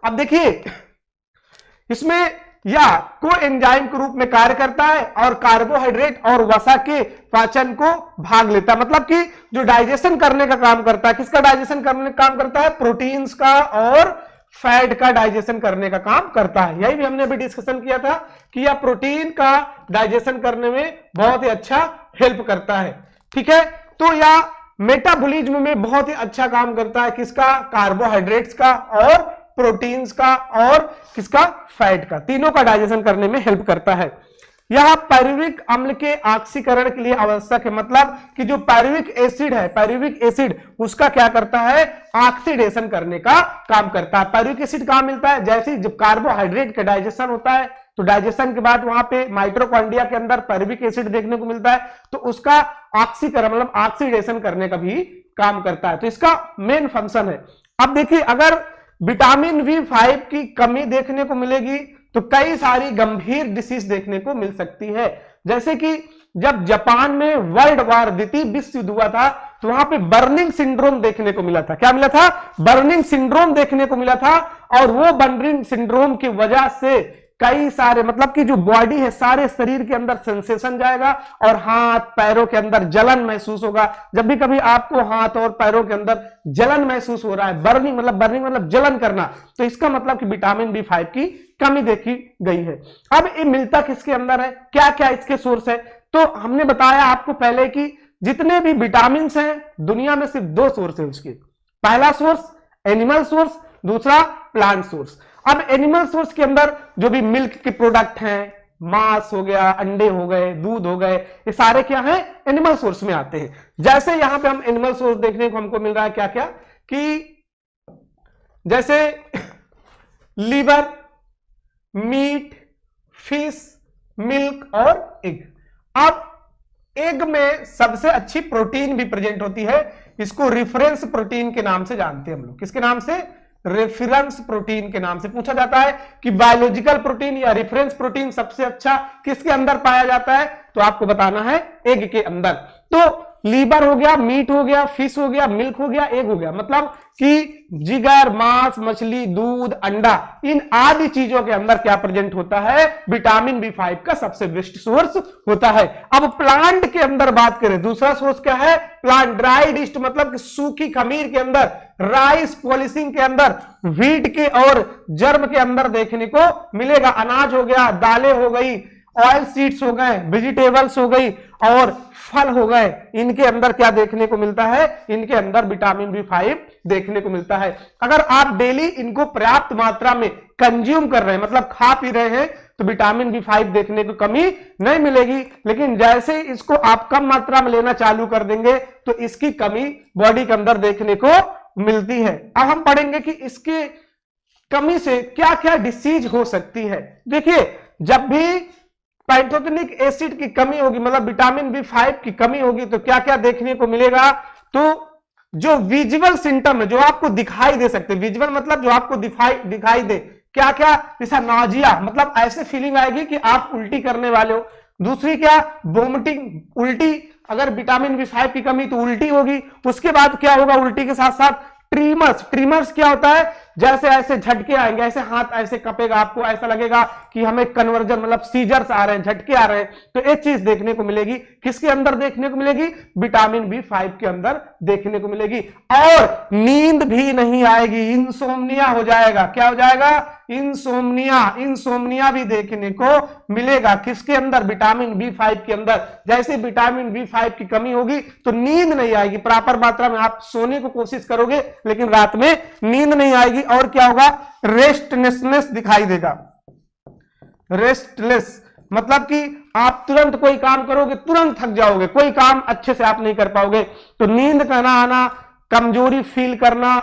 अब देखिए, इसमें या कोएंजाइम के रूप में कार्य करता है और कार्बोहाइड्रेट और वसा के पाचन को भाग लेता है। मतलब कि जो डाइजेशन करने का काम करता है, किसका डाइजेशन करने का काम करता है? प्रोटीन्स का और फैट का डाइजेशन करने का काम करता है। यही भी हमने अभी डिस्कशन किया था कि यह प्रोटीन का डाइजेशन करने में बहुत ही अच्छा हेल्प करता है। ठीक है, तो यह मेटाबॉलिज्म में बहुत ही अच्छा काम करता है। किसका? कार्बोहाइड्रेट्स का और प्रोटीन्स का और किसका? फैट का। तीनों का डाइजेशन करने में हेल्प करता है। यह पायरुविक अम्ल के ऑक्सीकरण के लिए आवश्यक है। मतलब कि जो पायरुविक एसिड है, पायरुविक एसिड उसका क्या करता है? ऑक्सीडेशन करने का काम करता है। पायरुविक एसिड कहां मिलता है? जैसे जब कार्बोहाइड्रेट का डाइजेशन होता है तो डाइजेशन के बाद वहां पे माइटोकॉन्ड्रिया के अंदर पायरुविक एसिड देखने को मिलता है, तो उसका ऑक्सीकरण मतलब ऑक्सीडेशन करने का भी काम करता है। तो इसका मेन फंक्शन है। अब देखिए, अगर विटामिन बी5 की कमी देखने को मिलेगी तो कई सारी गंभीर डिसीज देखने को मिल सकती है। जैसे कि जब जापान में वर्ल्ड वार द्वितीय विश्व युद्ध हुआ था तो वहां पे बर्निंग सिंड्रोम देखने को मिला था। क्या मिला था? बर्निंग सिंड्रोम देखने को मिला था। और वो बर्निंग सिंड्रोम की वजह से कई सारे, मतलब कि जो बॉडी है सारे शरीर के अंदर सेंसेशन जाएगा और हाथ पैरों के अंदर जलन महसूस होगा। जब भी कभी आपको हाथ और पैरों के अंदर जलन महसूस हो रहा है, बर्निंग मतलब जलन करना, तो इसका मतलब कि विटामिन बी5 की कमी देखी गई है। अब ये मिलता किसके अंदर है? क्या क्या इसके सोर्स है? तो हमने बताया आपको पहले कि जितने भी विटामिन हैं दुनिया में सिर्फ 2 सोर्स है उसके। पहला सोर्स एनिमल सोर्स, दूसरा प्लांट सोर्स। अब एनिमल सोर्स के अंदर जो भी मिल्क के प्रोडक्ट हैं, मांस हो गया, अंडे हो गए, दूध हो गए, ये सारे क्या हैं? एनिमल सोर्स में आते हैं। जैसे यहां पे हम एनिमल सोर्स देखने को हमको मिल रहा है क्या क्या कि जैसे लीवर, मीट, फिश, मिल्क और एग। अब एग में सबसे अच्छी प्रोटीन भी प्रेजेंट होती है। इसको रेफरेंस प्रोटीन के नाम से जानते हैं हम लोग। किसके नाम से? रेफरेंस प्रोटीन के नाम से। पूछा जाता है कि बायोलॉजिकल प्रोटीन या रेफरेंस प्रोटीन सबसे अच्छा किसके अंदर पाया जाता है, तो आपको बताना है एग के अंदर। तो लीवर हो गया, मीट हो गया, फिश हो गया, मिल्क हो गया, एग हो गया, मतलब कि जिगर, मांस, मछली, दूध, अंडा, इन आदि चीजों के अंदर क्या प्रेजेंट होता है, विटामिन बी5 का सबसे बेस्ट सोर्स होता है। अब प्लांट के अंदर बात करें, दूसरा सोर्स क्या है, प्लांट ड्राइड ईस्ट, मतलब कि सूखी खमीर के अंदर, राइस पॉलिशिंग के अंदर, व्हीट के और जर्म के अंदर देखने को मिलेगा। अनाज हो गया, दालें हो गई, ऑयल सीड्स हो गए, वेजिटेबल्स हो गई और फल हो गए, इनके अंदर क्या देखने को मिलता है, इनके अंदर विटामिन बी5 देखने को मिलता है। अगर आप डेली इनको पर्याप्त मात्रा में कंज्यूम कर रहे हैं, मतलब खा पी रहे हैं, तो विटामिन बी5 देखने को कमी नहीं मिलेगी। लेकिन जैसे इसको आप कम मात्रा में लेना चालू कर देंगे तो इसकी कमी बॉडी के अंदर देखने को मिलती है। अब हम पढ़ेंगे कि इसके कमी से क्या क्या डिसीज हो सकती है। देखिए, जब भी पैंथोथेनिक एसिड की कमी होगी, मतलब विटामिन बी5 की कमी होगी, तो क्या क्या देखने को मिलेगा, तो जो विजुअल सिम्टम है, जो आपको दिखाई दे सकते, विजुअल मतलब जो आपको दिखाई दे, क्या क्या, जैसा नाजिया, मतलब ऐसे फीलिंग आएगी कि आप उल्टी करने वाले हो। दूसरी क्या, वोमिटिंग, उल्टी, अगर विटामिन बी5 की कमी तो उल्टी होगी। उसके बाद क्या होगा, उल्टी के साथ साथ ट्रीमर्स। ट्रीमर्स क्या होता है, जैसे ऐसे झटके आएंगे, ऐसे हाथ ऐसे कपेगा, आपको ऐसा लगेगा कि हमें कन्वर्जन, मतलब सीजर्स आ रहे हैं, झटके आ रहे हैं, तो एक चीज देखने को मिलेगी। किसके अंदर देखने को मिलेगी, विटामिन बी5 के अंदर देखने को मिलेगी। और नींद भी नहीं आएगी, इंसोम्निया हो जाएगा। क्या हो जाएगा, इंसोम्निया। इंसोम्निया भी देखने को मिलेगा किसके अंदर, विटामिन बी5 के अंदर। जैसे विटामिन बी5 की कमी होगी तो नींद नहीं आएगी, प्रॉपर मात्रा में आप सोने को कोशिश करोगे लेकिन रात में नींद नहीं आएगी। और क्या होगा, रेस्टलेसनेस दिखाई देगा। रेस्टलेस मतलब कि आप तुरंत कोई काम करोगे तुरंत थक जाओगे, कोई काम अच्छे से आप नहीं कर पाओगे। तो नींद का ना आना, कमजोरी फील करना,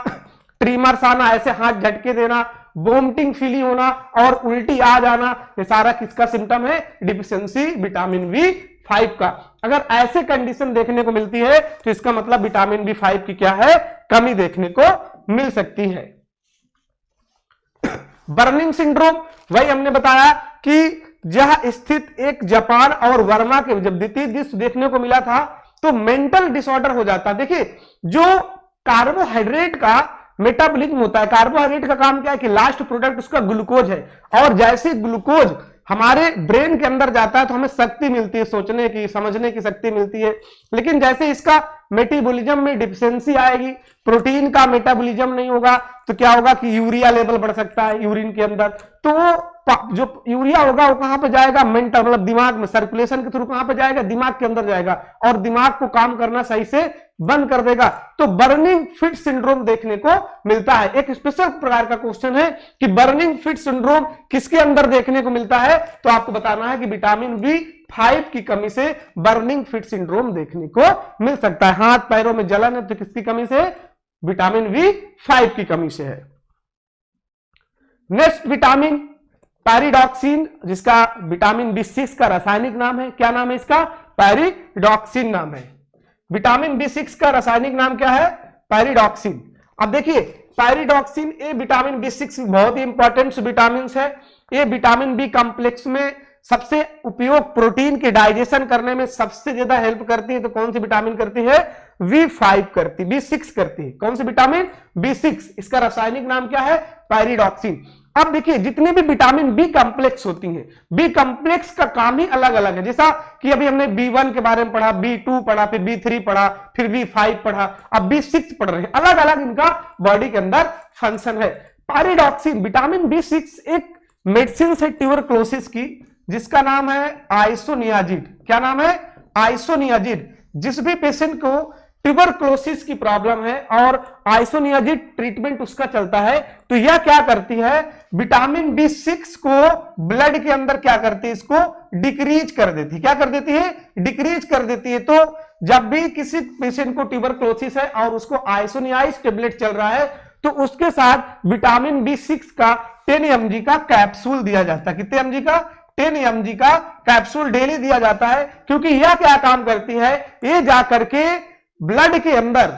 ट्रीमर्स आना, ऐसे हाथ झटके देना, वोमिटिंग फीलिंग होना और उल्टी आ जाना, ये सारा किसका सिम्टम है, डिफिशियंसी विटामिन बी5 का। अगर ऐसे कंडीशन देखने को मिलती है तो इसका मतलब विटामिन बी5 की क्या है, कमी देखने को मिल सकती है। बर्निंग सिंड्रोम, वही हमने बताया कि जहां स्थित एक जापान और वर्मा के जब द्वितीय विश्व देखने को मिला था तो मेंटल डिसऑर्डर हो जाता है। देखिए, जो कार्बोहाइड्रेट का मेटाबॉलिज्म होता है, कार्बोहाइड्रेट का काम क्या है कि लास्ट प्रोडक्ट उसका ग्लूकोज है, और जैसे ग्लूकोज हमारे ब्रेन के अंदर जाता है तो हमें शक्ति मिलती है, सोचने की, समझने की शक्ति मिलती है। लेकिन जैसे इसका मेटाबॉलिज्म में डिफिशियंसी आएगी, प्रोटीन का मेटाबॉलिज्म नहीं होगा, तो क्या होगा कि यूरिया लेवल बढ़ सकता है यूरिन के अंदर। तो जो यूरिया होगा वो कहां पे जाएगा, मेंटल, मतलब दिमाग में, सर्कुलेशन के थ्रू कहां पे जाएगा, दिमाग के अंदर जाएगा, और दिमाग को काम करना सही से बंद कर देगा। तो बर्निंग फिट सिंड्रोम देखने को मिलता है। एक स्पेशल प्रकार का क्वेश्चन है कि बर्निंग फिट सिंड्रोम किसके अंदर देखने को मिलता है, तो आपको बताना है कि विटामिन बी5 की कमी से बर्निंग फिट सिंड्रोम देखने को मिल सकता है। हाथ पैरों में जलन है तो किसकी कमी से, विटामिन बी5 की कमी से है। नेक्स्ट विटामिन पैरिडॉक्सिन, जिसका विटामिन बी6 का रासायनिक नाम है, क्या नाम है इसका, पैरिडॉक्सिन नाम है। विटामिन बी6 का रासायनिक नाम क्या है, पैरिडॉक्सिन। अब देखिए, पैरिडॉक्सिन, ये विटामिन बी6 बहुत ही इंपॉर्टेंट विटामिन है। ये विटामिन बी कॉम्प्लेक्स में सबसे उपयोग, प्रोटीन के डाइजेशन करने में सबसे ज्यादा हेल्प करती है। तो कौन सी विटामिन करती है, बी5 करती, बी6 करती है। कौन सी विटामिन, बी6, इसका रासायनिक नाम क्या है, पैरिडॉक्सिन। अब देखिए, जितने भी विटामिन बी कॉम्प्लेक्स होती हैं, बी कॉम्प्लेक्स का काम ही अलग अलग है। जैसा कि अभी हमने बी1 के बारे में पढ़ा, बी2 पढ़ा, फिर बी3 पढ़ा, फिर बी5 पढ़ा, अब बी6 पढ़ रहे हैं। अलग अलग इनका बॉडी के अंदर फंक्शन है। पैरिडॉक्सिन, विटामिन बी6 एक मेडिसिन है ट्यूबरक्लोसिस की, जिसका नाम है आइसोनियाजिड। क्या नाम है, आइसोनियाजिड। जिस भी पेशेंट को ट्यूबरक्लोसिस की प्रॉब्लम है और आइसोनियाजिड ट्रीटमेंट उसका चलता है, तो यह क्या करती है, विटामिन बी6 को ब्लड के अंदर क्या करती है, इसको डिक्रीज कर देती है। क्या कर देती है, डिक्रीज कर देती है। तो जब भी किसी पेशेंट को ट्यूबरक्लोसिस है और उसको आइसोनियाइज टेबलेट चल रहा है, तो उसके साथ विटामिन बी6 का 10 mg का कैप्सूल दिया जाता है। कितने mg का, 10 mg का कैप्सूल डेली दिया जाता है। क्योंकि यह क्या काम करती है, ये जाकर के ब्लड के अंदर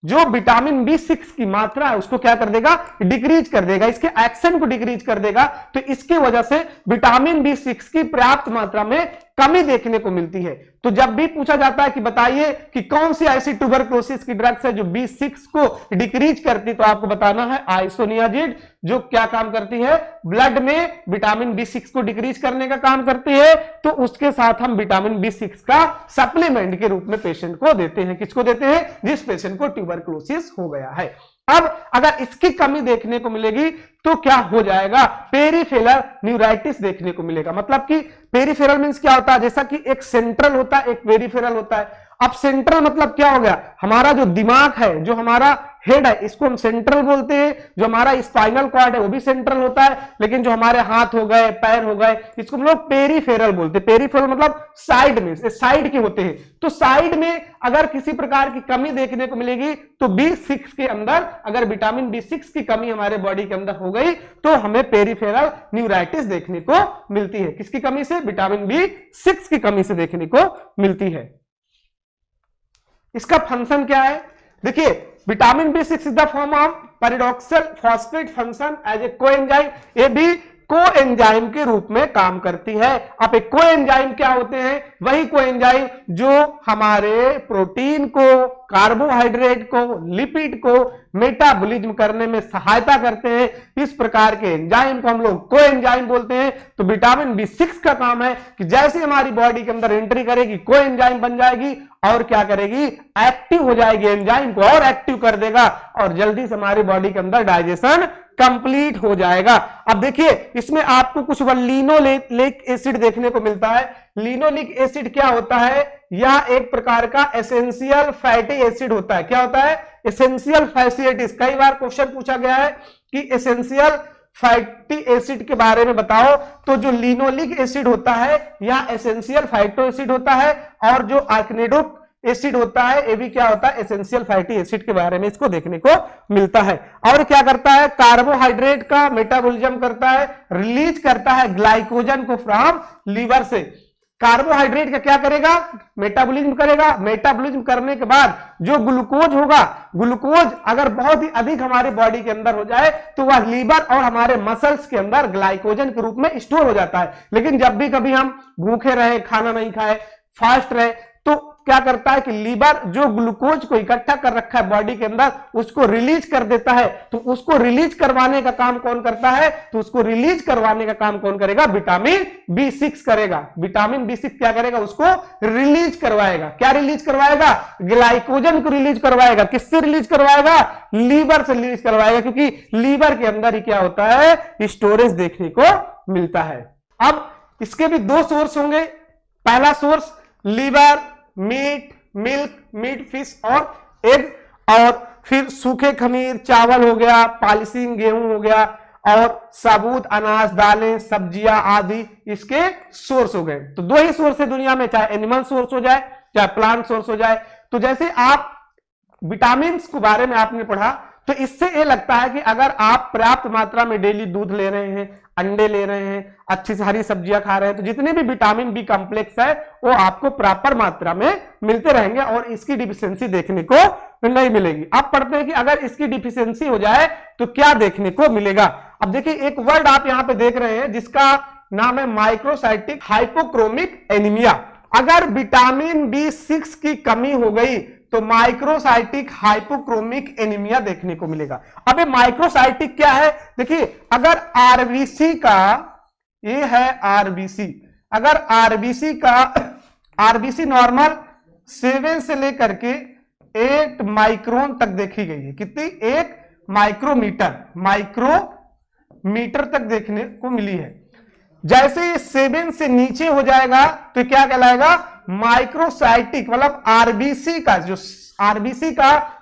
जो विटामिन बी6 की मात्रा है उसको क्या कर देगा, डिक्रीज कर देगा, इसके एक्शन को डिक्रीज कर देगा। तो इसकी वजह से विटामिन बी6 की पर्याप्त मात्रा में कमी देखने को मिलती है। तो जब भी पूछा जाता है कि बताइए कि कौन सी ऐसी ट्यूबरक्लोसिस की ड्रग्स है जो B6 को डिक्रीज करती, तो आपको बताना है आइसोनियाजिड, जो क्या काम करती है, ब्लड में विटामिन B6 को डिक्रीज करने का काम करती है। तो उसके साथ हम विटामिन B6 का सप्लीमेंट के रूप में पेशेंट को देते हैं। किसको देते हैं? जिस पेशेंट को ट्यूबरक्लोसिस हो गया है। अब अगर इसकी कमी देखने को मिलेगी तो क्या हो जाएगा? पेरिफेरल न्यूराइटिस देखने को मिलेगा। मतलब कि पेरिफेरल मींस क्या होता है? जैसा कि एक सेंट्रल होता है, एक पेरिफेरल होता है। अब सेंट्रल मतलब क्या हो गया? हमारा जो दिमाग है, जो हमारा हेड है, इसको हम सेंट्रल बोलते हैं। जो हमारा स्पाइनल कॉर्ड है वो भी सेंट्रल होता है, लेकिन जो हमारे हाथ हो गए, पैर हो गए, इसको हम लोग पेरिफेरल बोलते हैं। पेरिफेरल मतलब साइड में, साइड के होते हैं। तो साइड में अगर किसी प्रकार की कमी देखने को मिलेगी तो B6 के अंदर अगर विटामिन B6 की कमी हमारे बॉडी के अंदर हो गई तो हमें पेरिफेरल न्यूराइटिस देखने को मिलती है। किसकी कमी से? विटामिन B6 की कमी से देखने को मिलती है। इसका फंक्शन क्या है? देखिए, vitamin B6 is the form of pyridoxal phosphate function as a coenzyme. ये भी कोएंजाइम के रूप में काम करती है। अब एक कोएंजाइम क्या होते हैं? वही कोएंजाइम जो हमारे प्रोटीन को, कार्बोहाइड्रेट को, लिपिड को मेटाबॉलिज्म करने में सहायता करते हैं। इस प्रकार के एंजाइम को हम लोग कोएंजाइम बोलते हैं। तो विटामिन B6 का काम है कि जैसे हमारी बॉडी के अंदर एंट्री करेगी, कोएंजाइम बन जाएगी और क्या करेगी? एक्टिव हो जाएगी, एंजाइम को और एक्टिव कर देगा और जल्दी से हमारी बॉडी के अंदर डाइजेशन कंप्लीट हो जाएगा। अब देखिए, इसमें आपको कुछ लिनोलेनिक एसिड देखने को मिलता है। लिनोलिक एसिड क्या होता है? यह एक प्रकार का एसेंशियल फैटी एसिड होता है। क्या होता है? Essential fatty acid. कई बार क्वेश्चन पूछा गया है कि एसेंशियल फैटी एसिड के बारे में बताओ। तो जो लिनोलिक एसिड होता है यह एसेंशियल फैटी एसिड होता है, और जो आर्किनेडोक एसिड होता है ये भी क्या होता है? एसेंशियल फैटी एसिड के बारे में इसको देखने को मिलता है। और क्या करता है? कार्बोहाइड्रेट का मेटाबॉलिज्म करता है, रिलीज करता है ग्लाइकोजन को फ्रॉम लीवर से। कार्बोहाइड्रेट का क्या करेगा? मेटाबॉलिज्म करेगा। मेटाबॉलिज्म करने के बाद जो ग्लूकोज होगा, ग्लूकोज अगर बहुत ही अधिक हमारे बॉडी के अंदर हो जाए तो वह लीवर और हमारे मसल्स के अंदर ग्लाइकोजन के रूप में स्टोर हो जाता है। लेकिन जब भी कभी हम भूखे रहे, खाना नहीं खाए, फास्ट रहे, तो क्या करता है कि लीवर जो ग्लूकोज को इकट्ठा कर रखा है बॉडी के अंदर उसको रिलीज कर देता है। तो उसको रिलीज करवाने का काम कौन करता है? तो उसको रिलीज करवाने का काम कौन करेगा? विटामिन B6 करेगा। विटामिन B6 क्या करेगा? उसको रिलीज करवाएगा। क्या रिलीज करवाएगा? ग्लाइकोजन को रिलीज करवाएगा। किससे रिलीज करवाएगा? लीवर से रिलीज करवाएगा, क्योंकि लीवर के अंदर ही क्या होता है? स्टोरेज देखने को मिलता है। अब इसके भी दो सोर्स होंगे। पहला source liver, meat, milk, meat, fish और एग, और फिर सूखे खमीर, चावल हो गया, पॉलिशिंग गेहूं हो गया, और साबुत अनाज, दालें, सब्जियां आदि इसके सोर्स हो गए। तो दो ही सोर्स है दुनिया में, चाहे एनिमल सोर्स हो जाए चाहे प्लांट सोर्स हो जाए। तो जैसे आप विटामिन के बारे में आपने पढ़ा, तो इससे ये लगता है कि अगर आप पर्याप्त मात्रा में डेली दूध ले रहे हैं, अंडे ले रहे हैं, अच्छी से हरी सब्जियां खा रहे हैं, तो जितने भी विटामिन बी कॉम्प्लेक्स है वो आपको प्रॉपर मात्रा में मिलते रहेंगे और इसकी डिफिशियंसी देखने को नहीं मिलेगी। अब पढ़ते हैं कि अगर इसकी डिफिशियंसी हो जाए तो क्या देखने को मिलेगा। अब देखिए, एक वर्ड आप यहां पे देख रहे हैं जिसका नाम है माइक्रोसाइटिक हाइपोक्रोमिक एनीमिया। अगर विटामिन B6 की कमी हो गई तो माइक्रोसाइटिक हाइपोक्रोमिक एनीमिया देखने को मिलेगा। अब ये माइक्रोसाइटिक क्या है? देखिए, अगर आरबीसी का, ये है आरबीसी, अगर आरबीसी का, आरबीसी नॉर्मल 7 से लेकर के 8 माइक्रोन तक देखी गई है। कितनी? 1 माइक्रोमीटर, माइक्रोमीटर तक देखने को मिली है। जैसे ये 7 से नीचे हो जाएगा तो क्या कहलाएगा? माइक्रोसाइटिक, मतलब आरबीसी का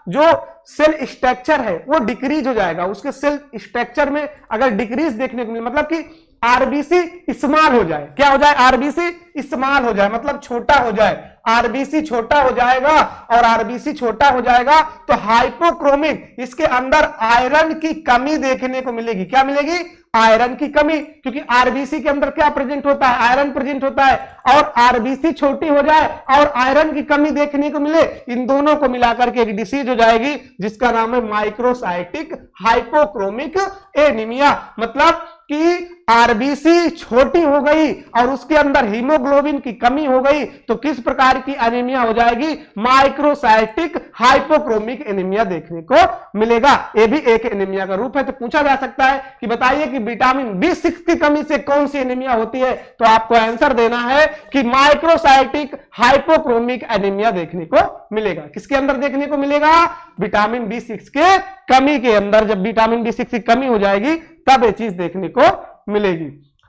जो सेल स्ट्रक्चर है वो डिक्रीज हो जाएगा। उसके सेल स्ट्रक्चर में अगर डिक्रीज देखने को मिले, मतलब कि आरबीसी स्मॉल हो जाए। क्या हो जाए? आरबीसी स्मॉल हो जाए, मतलब छोटा हो जाए। आरबीसी छोटा हो जाएगा, और आरबीसी छोटा हो जाएगा तो हाइपोक्रोमिक, इसके अंदर आयरन की कमी देखने को मिलेगी। क्या मिलेगी? आयरन की कमी, क्योंकि आरबीसी के अंदर क्या प्रेजेंट होता है? आयरन प्रेजेंट होता है। और आरबीसी छोटी हो जाए और आयरन की कमी देखने को मिले, इन दोनों को मिलाकर के एक डिसीज हो जाएगी जिसका नाम है माइक्रोसाइटिक हाइपोक्रोमिक एनीमिया। मतलब कि आरबीसी छोटी हो गई और उसके अंदर हीमोग्लोबिन की कमी हो गई तो किस प्रकार की एनीमिया हो जाएगी? माइक्रोसाइटिक हाइपोक्रोमिक एनीमिया देखने को मिलेगा। यह भी एक एनीमिया का रूप है। तो पूछा जा सकता है कि बताइए कि विटामिन B6 की कमी से कौन सी एनीमिया होती है? तो आपको आंसर देना है कि माइक्रोसाइटिक हाइपोक्रोमिक एनीमिया देखने को मिलेगा। किसके अंदर देखने को मिलेगा? विटामिन B6 के कमी के अंदर। जब विटामिन B6 की कमी हो जाएगी तब ये चीज देखने को मिलेगी।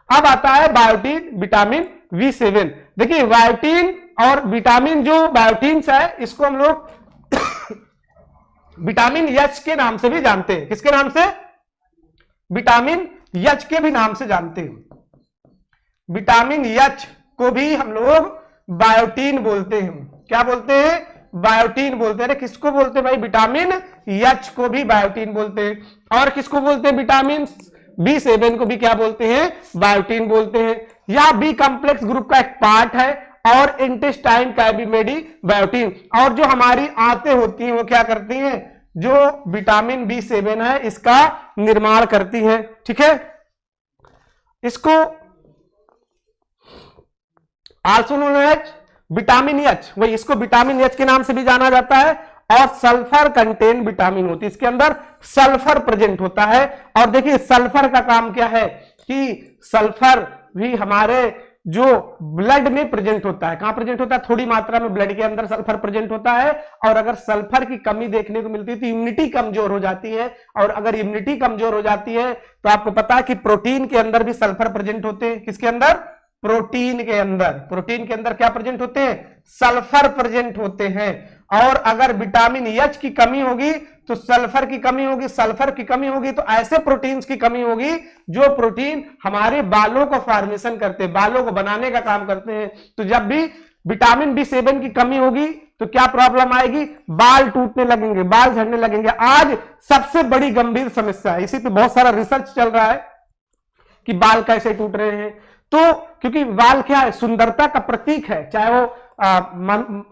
अब आता है बायोटीन, विटामिन B7। देखिए बायोटीन और विटामिन जो बायोटीन्स है इसको हम लोग विटामिन H के नाम से भी जानते हैं। किसके नाम से? विटामिन H के भी नाम से जानते हैं। विटामिन H को भी हम लोग बायोटीन बोलते हैं। क्या बोलते हैं? बायोटीन बोलते हैं। किसको बोलते हैं भाई? विटामिन H को भी बायोटीन बोलते हैं। और किसको बोलते हैं? विटामिन B7 को भी क्या बोलते हैं? बायोटीन बोलते हैं। यह बी कॉम्प्लेक्स ग्रुप का एक पार्ट है और इंटेस्टाइन का भी बायोटीन। और जो हमारी आंतें होती हैं वो क्या करती हैं? जो विटामिन B7 है इसका निर्माण करती है। ठीक है, इसको also known as vitamin H, वही इसको विटामिन H के नाम से भी जाना जाता है। और सल्फर कंटेन विटामिन होती है, इसके अंदर सल्फर प्रेजेंट होता है। और देखिए सल्फर का काम क्या है कि सल्फर भी हमारे जो ब्लड में प्रेजेंट होता है। कहां प्रेजेंट होता है? थोड़ी मात्रा में ब्लड के अंदर सल्फर प्रेजेंट होता है। और अगर सल्फर की कमी देखने को मिलती है तो इम्यूनिटी कमजोर हो जाती है। और अगर इम्यूनिटी कमजोर हो जाती है तो आपको पता है कि प्रोटीन के अंदर भी सल्फर प्रेजेंट होते हैं। किसके अंदर? प्रोटीन के अंदर। प्रोटीन के अंदर क्या प्रेजेंट होते हैं? सल्फर प्रेजेंट होते हैं। और अगर विटामिन H की कमी होगी तो सल्फर की कमी होगी, सल्फर की कमी होगी तो ऐसे प्रोटीन्स की कमी होगी जो प्रोटीन हमारे बालों को फॉर्मेशन करते हैं, बालों को बनाने का काम करते हैं। तो जब भी विटामिन B7 की कमी होगी तो क्या प्रॉब्लम आएगी? बाल टूटने लगेंगे, बाल झड़ने लगेंगे। आज सबसे बड़ी गंभीर समस्या है, इसी पे बहुत सारा रिसर्च चल रहा है कि बाल कैसे टूट रहे हैं। तो क्योंकि बाल क्या है? सुंदरता का प्रतीक है, चाहे वो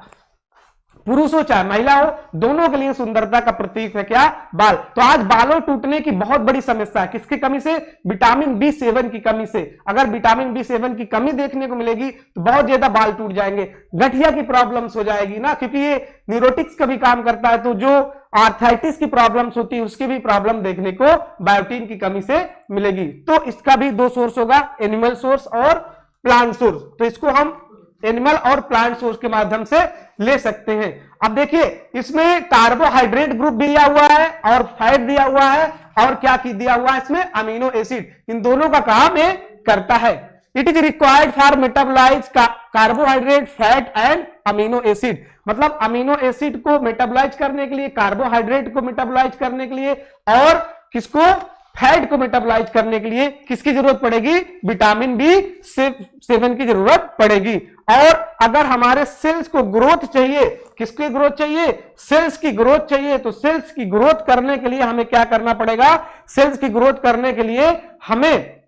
पुरुष हो चाहे महिला हो, दोनों के लिए सुंदरता का प्रतीक है क्या? बाल। तो आज बालों टूटने की बहुत बड़ी समस्या है। किसकी कमी से? विटामिन B7 की कमी से। अगर विटामिन B7 की कमी देखने को मिलेगी तो बहुत ज्यादा बाल टूट जाएंगे, गठिया की प्रॉब्लम्स हो जाएगी ना, क्योंकि ये न्यूरोटिक्स का भी काम करता है। तो जो आर्थराइटिस की प्रॉब्लम्स होती है उसकी भी प्रॉब्लम देखने को बायोटीन की कमी से मिलेगी। तो इसका भी दो सोर्स होगा, एनिमल सोर्स और प्लांट सोर्स। तो इसको हम एनिमल और प्लांट सोर्स के माध्यम से ले सकते हैं। अब देखिए इसमें कार्बोहाइड्रेट ग्रुप दिया हुआ है और फैट दिया हुआ है और क्या दिया हुआ है? इसमें अमीनो एसिड। इन दोनों का काम ये करता है। It is required for metabolise carbohydrate, fat and amino acid. मतलब अमीनो एसिड को मेटाबोलाइज करने के लिए, कार्बोहाइड्रेट को मेटाबोलाइज करने के लिए और किसको? फैट को मेटाबोलाइज करने के लिए किसकी जरूरत पड़ेगी? विटामिन B7 की जरूरत पड़ेगी। और अगर हमारे सेल्स को ग्रोथ चाहिए, किसकी ग्रोथ चाहिए? सेल्स की ग्रोथ चाहिए। तो सेल्स की ग्रोथ करने के लिए हमें क्या करना पड़ेगा? सेल्स की ग्रोथ करने के लिए हमें,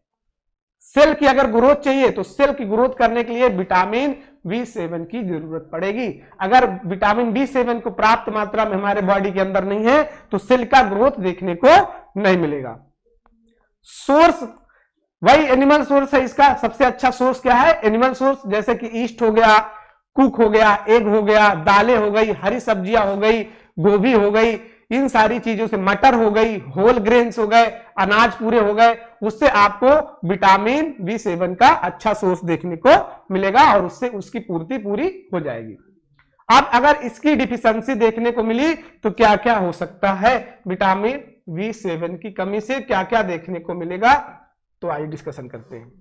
सेल की अगर ग्रोथ चाहिए तो सेल की ग्रोथ करने के लिए विटामिन B7 की जरूरत पड़ेगी। अगर विटामिन B7 को प्राप्त मात्रा में हमारे बॉडी के अंदर नहीं है तो सेल का ग्रोथ देखने को नहीं मिलेगा। सोर्स वही एनिमल सोर्स है। इसका सबसे अच्छा सोर्स क्या है? एनिमल सोर्स, जैसे कि ईस्ट हो गया, कुक हो गया, एग हो गया, दालें हो गई, हरी सब्जियां हो गई, गोभी हो गई, इन सारी चीजों से, मटर हो गई, होल ग्रेन्स हो गए, अनाज पूरे हो गए, उससे आपको विटामिन B7 का अच्छा सोर्स देखने को मिलेगा और उससे उसकी पूर्ति पूरी हो जाएगी। अब अगर इसकी डिफिशियंसी देखने को मिली तो क्या क्या हो सकता है? विटामिन B7 की कमी से क्या क्या देखने को मिलेगा? तो आइए डिस्कशन करते हैं।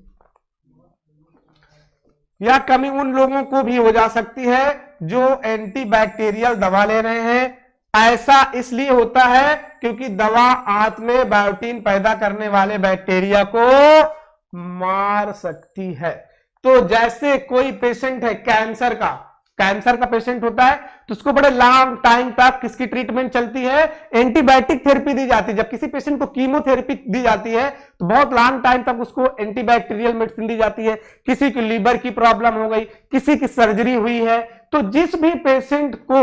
यह कमी उन लोगों को भी हो जा सकती है जो एंटीबैक्टीरियल दवा ले रहे हैं। ऐसा इसलिए होता है क्योंकि दवा आंत में बायोटीन पैदा करने वाले बैक्टीरिया को मार सकती है। तो जैसे कोई पेशेंट है कैंसर का पेशेंट होता है तो उसको बड़े लॉन्ग टाइम तक किसकी ट्रीटमेंट चलती है? एंटीबायोटिक थेरेपी दी जाती है। जब किसी पेशेंट को कीमोथेरेपी दी जाती है तो बहुत लॉन्ग टाइम तक उसको एंटीबैक्टीरियल मेडिसिन दी जाती है। किसी की लीवर की प्रॉब्लम हो गई, किसी की सर्जरी हुई है, तो जिस भी पेशेंट को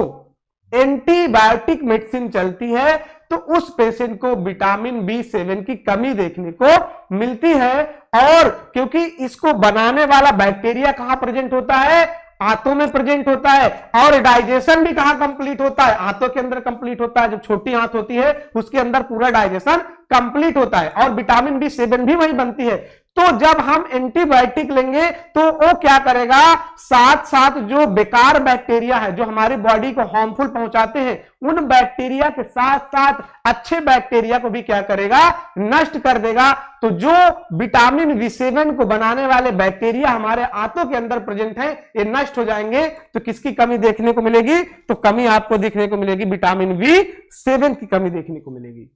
एंटीबायोटिक मेडिसिन चलती है तो उस पेशेंट को विटामिन B7 की कमी देखने को मिलती है। और क्योंकि इसको बनाने वाला बैक्टीरिया कहां प्रेजेंट होता है, आंतों में प्रेजेंट होता है, और डाइजेशन भी कहां कंप्लीट होता है, आंतों के अंदर कंप्लीट होता है। जब छोटी आंत होती है उसके अंदर पूरा डाइजेशन कंप्लीट होता है और विटामिन B7 भी वही बनती है। तो जब हम एंटीबायोटिक लेंगे तो वो क्या करेगा, साथ साथ जो बेकार बैक्टीरिया है जो हमारी बॉडी को हार्मफुल पहुंचाते हैं, उन बैक्टीरिया के साथ साथ अच्छे बैक्टीरिया को भी क्या करेगा, नष्ट कर देगा। तो जो विटामिन B7 को बनाने वाले बैक्टीरिया हमारे आंतों के अंदर प्रेजेंट हैं, ये नष्ट हो जाएंगे। तो किसकी कमी देखने को मिलेगी, तो कमी आपको देखने को मिलेगी विटामिन B7 की कमी देखने को मिलेगी।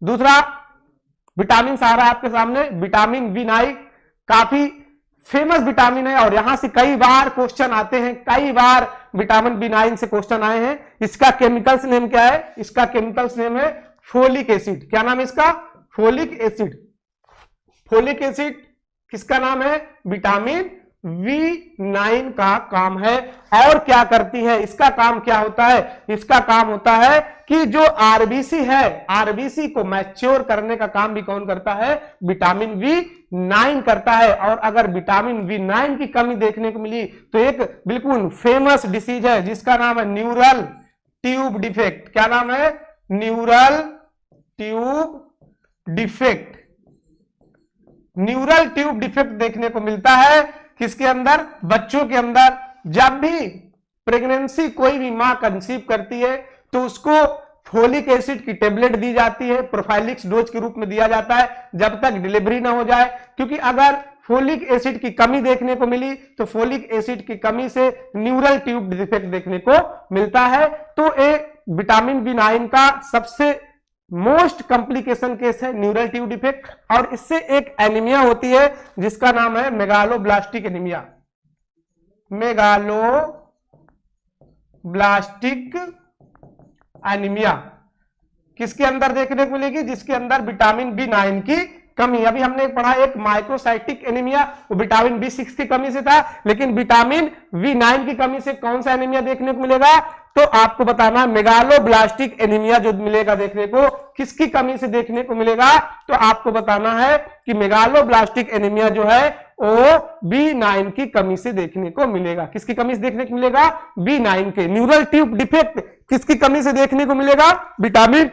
दूसरा विटामिन आ रहा है आपके सामने, विटामिन B9 काफी फेमस विटामिन है और यहां से कई बार क्वेश्चन आते हैं, कई बार विटामिन B9 से क्वेश्चन आए हैं। इसका केमिकल्स नेम क्या है, इसका केमिकल्स नेम है फोलिक एसिड। क्या नाम है इसका, फोलिक एसिड। फोलिक एसिड किसका नाम है, विटामिन B9 का काम है। और क्या करती है, इसका काम क्या होता है, इसका काम होता है कि जो आरबीसी है, आरबीसी को मैच्योर करने का काम भी कौन करता है, विटामिन B9 करता है। और अगर विटामिन B9 की कमी देखने को मिली तो एक बिल्कुल फेमस डिसीज है जिसका नाम है न्यूरल ट्यूब डिफेक्ट। क्या नाम है, neural tube defect. Neural tube defect देखने को मिलता है किसके अंदर, बच्चों के अंदर। जब भी प्रेगनेंसी कोई भी मां कंसीव करती है तो उसको फोलिक एसिड की टेबलेट दी जाती है, प्रोफाइलिक्स डोज के रूप में दिया जाता है जब तक डिलीवरी ना हो जाए। क्योंकि अगर फोलिक एसिड की कमी देखने को मिली तो फोलिक एसिड की कमी से न्यूरल ट्यूब डिफेक्ट देखने को मिलता है। तो एक विटामिन B9 का सबसे मोस्ट कॉम्प्लिकेशन केस है न्यूरल ट्यूब डिफेक्ट। और इससे एक एनीमिया होती है जिसका नाम है मेगालोब्लास्टिक एनीमिया। मेगालोब्लास्टिक एनीमिया किसके अंदर देखने को मिलेगी, जिसके अंदर विटामिन B9 की कमी। अभी हमने पढ़ा एक माइक्रोसाइटिक एनीमिया, वो विटामिन B6 की कमी से था, लेकिन विटामिन B9 की कमी से कौन सा एनीमिया देखने को मिलेगा, तो आपको बताना मेगालोब्लास्टिक एनीमिया जो मिलेगा देखने को, किसकी कमी से देखने को मिलेगा, तो आपको बताना है कि मेगालोब्लास्टिक एनीमिया जो है वो B9 की कमी से देखने को मिलेगा। किसकी कमी से देखने को मिलेगा, B9 के। न्यूरल ट्यूब डिफेक्ट किसकी कमी से देखने को मिलेगा, विटामिन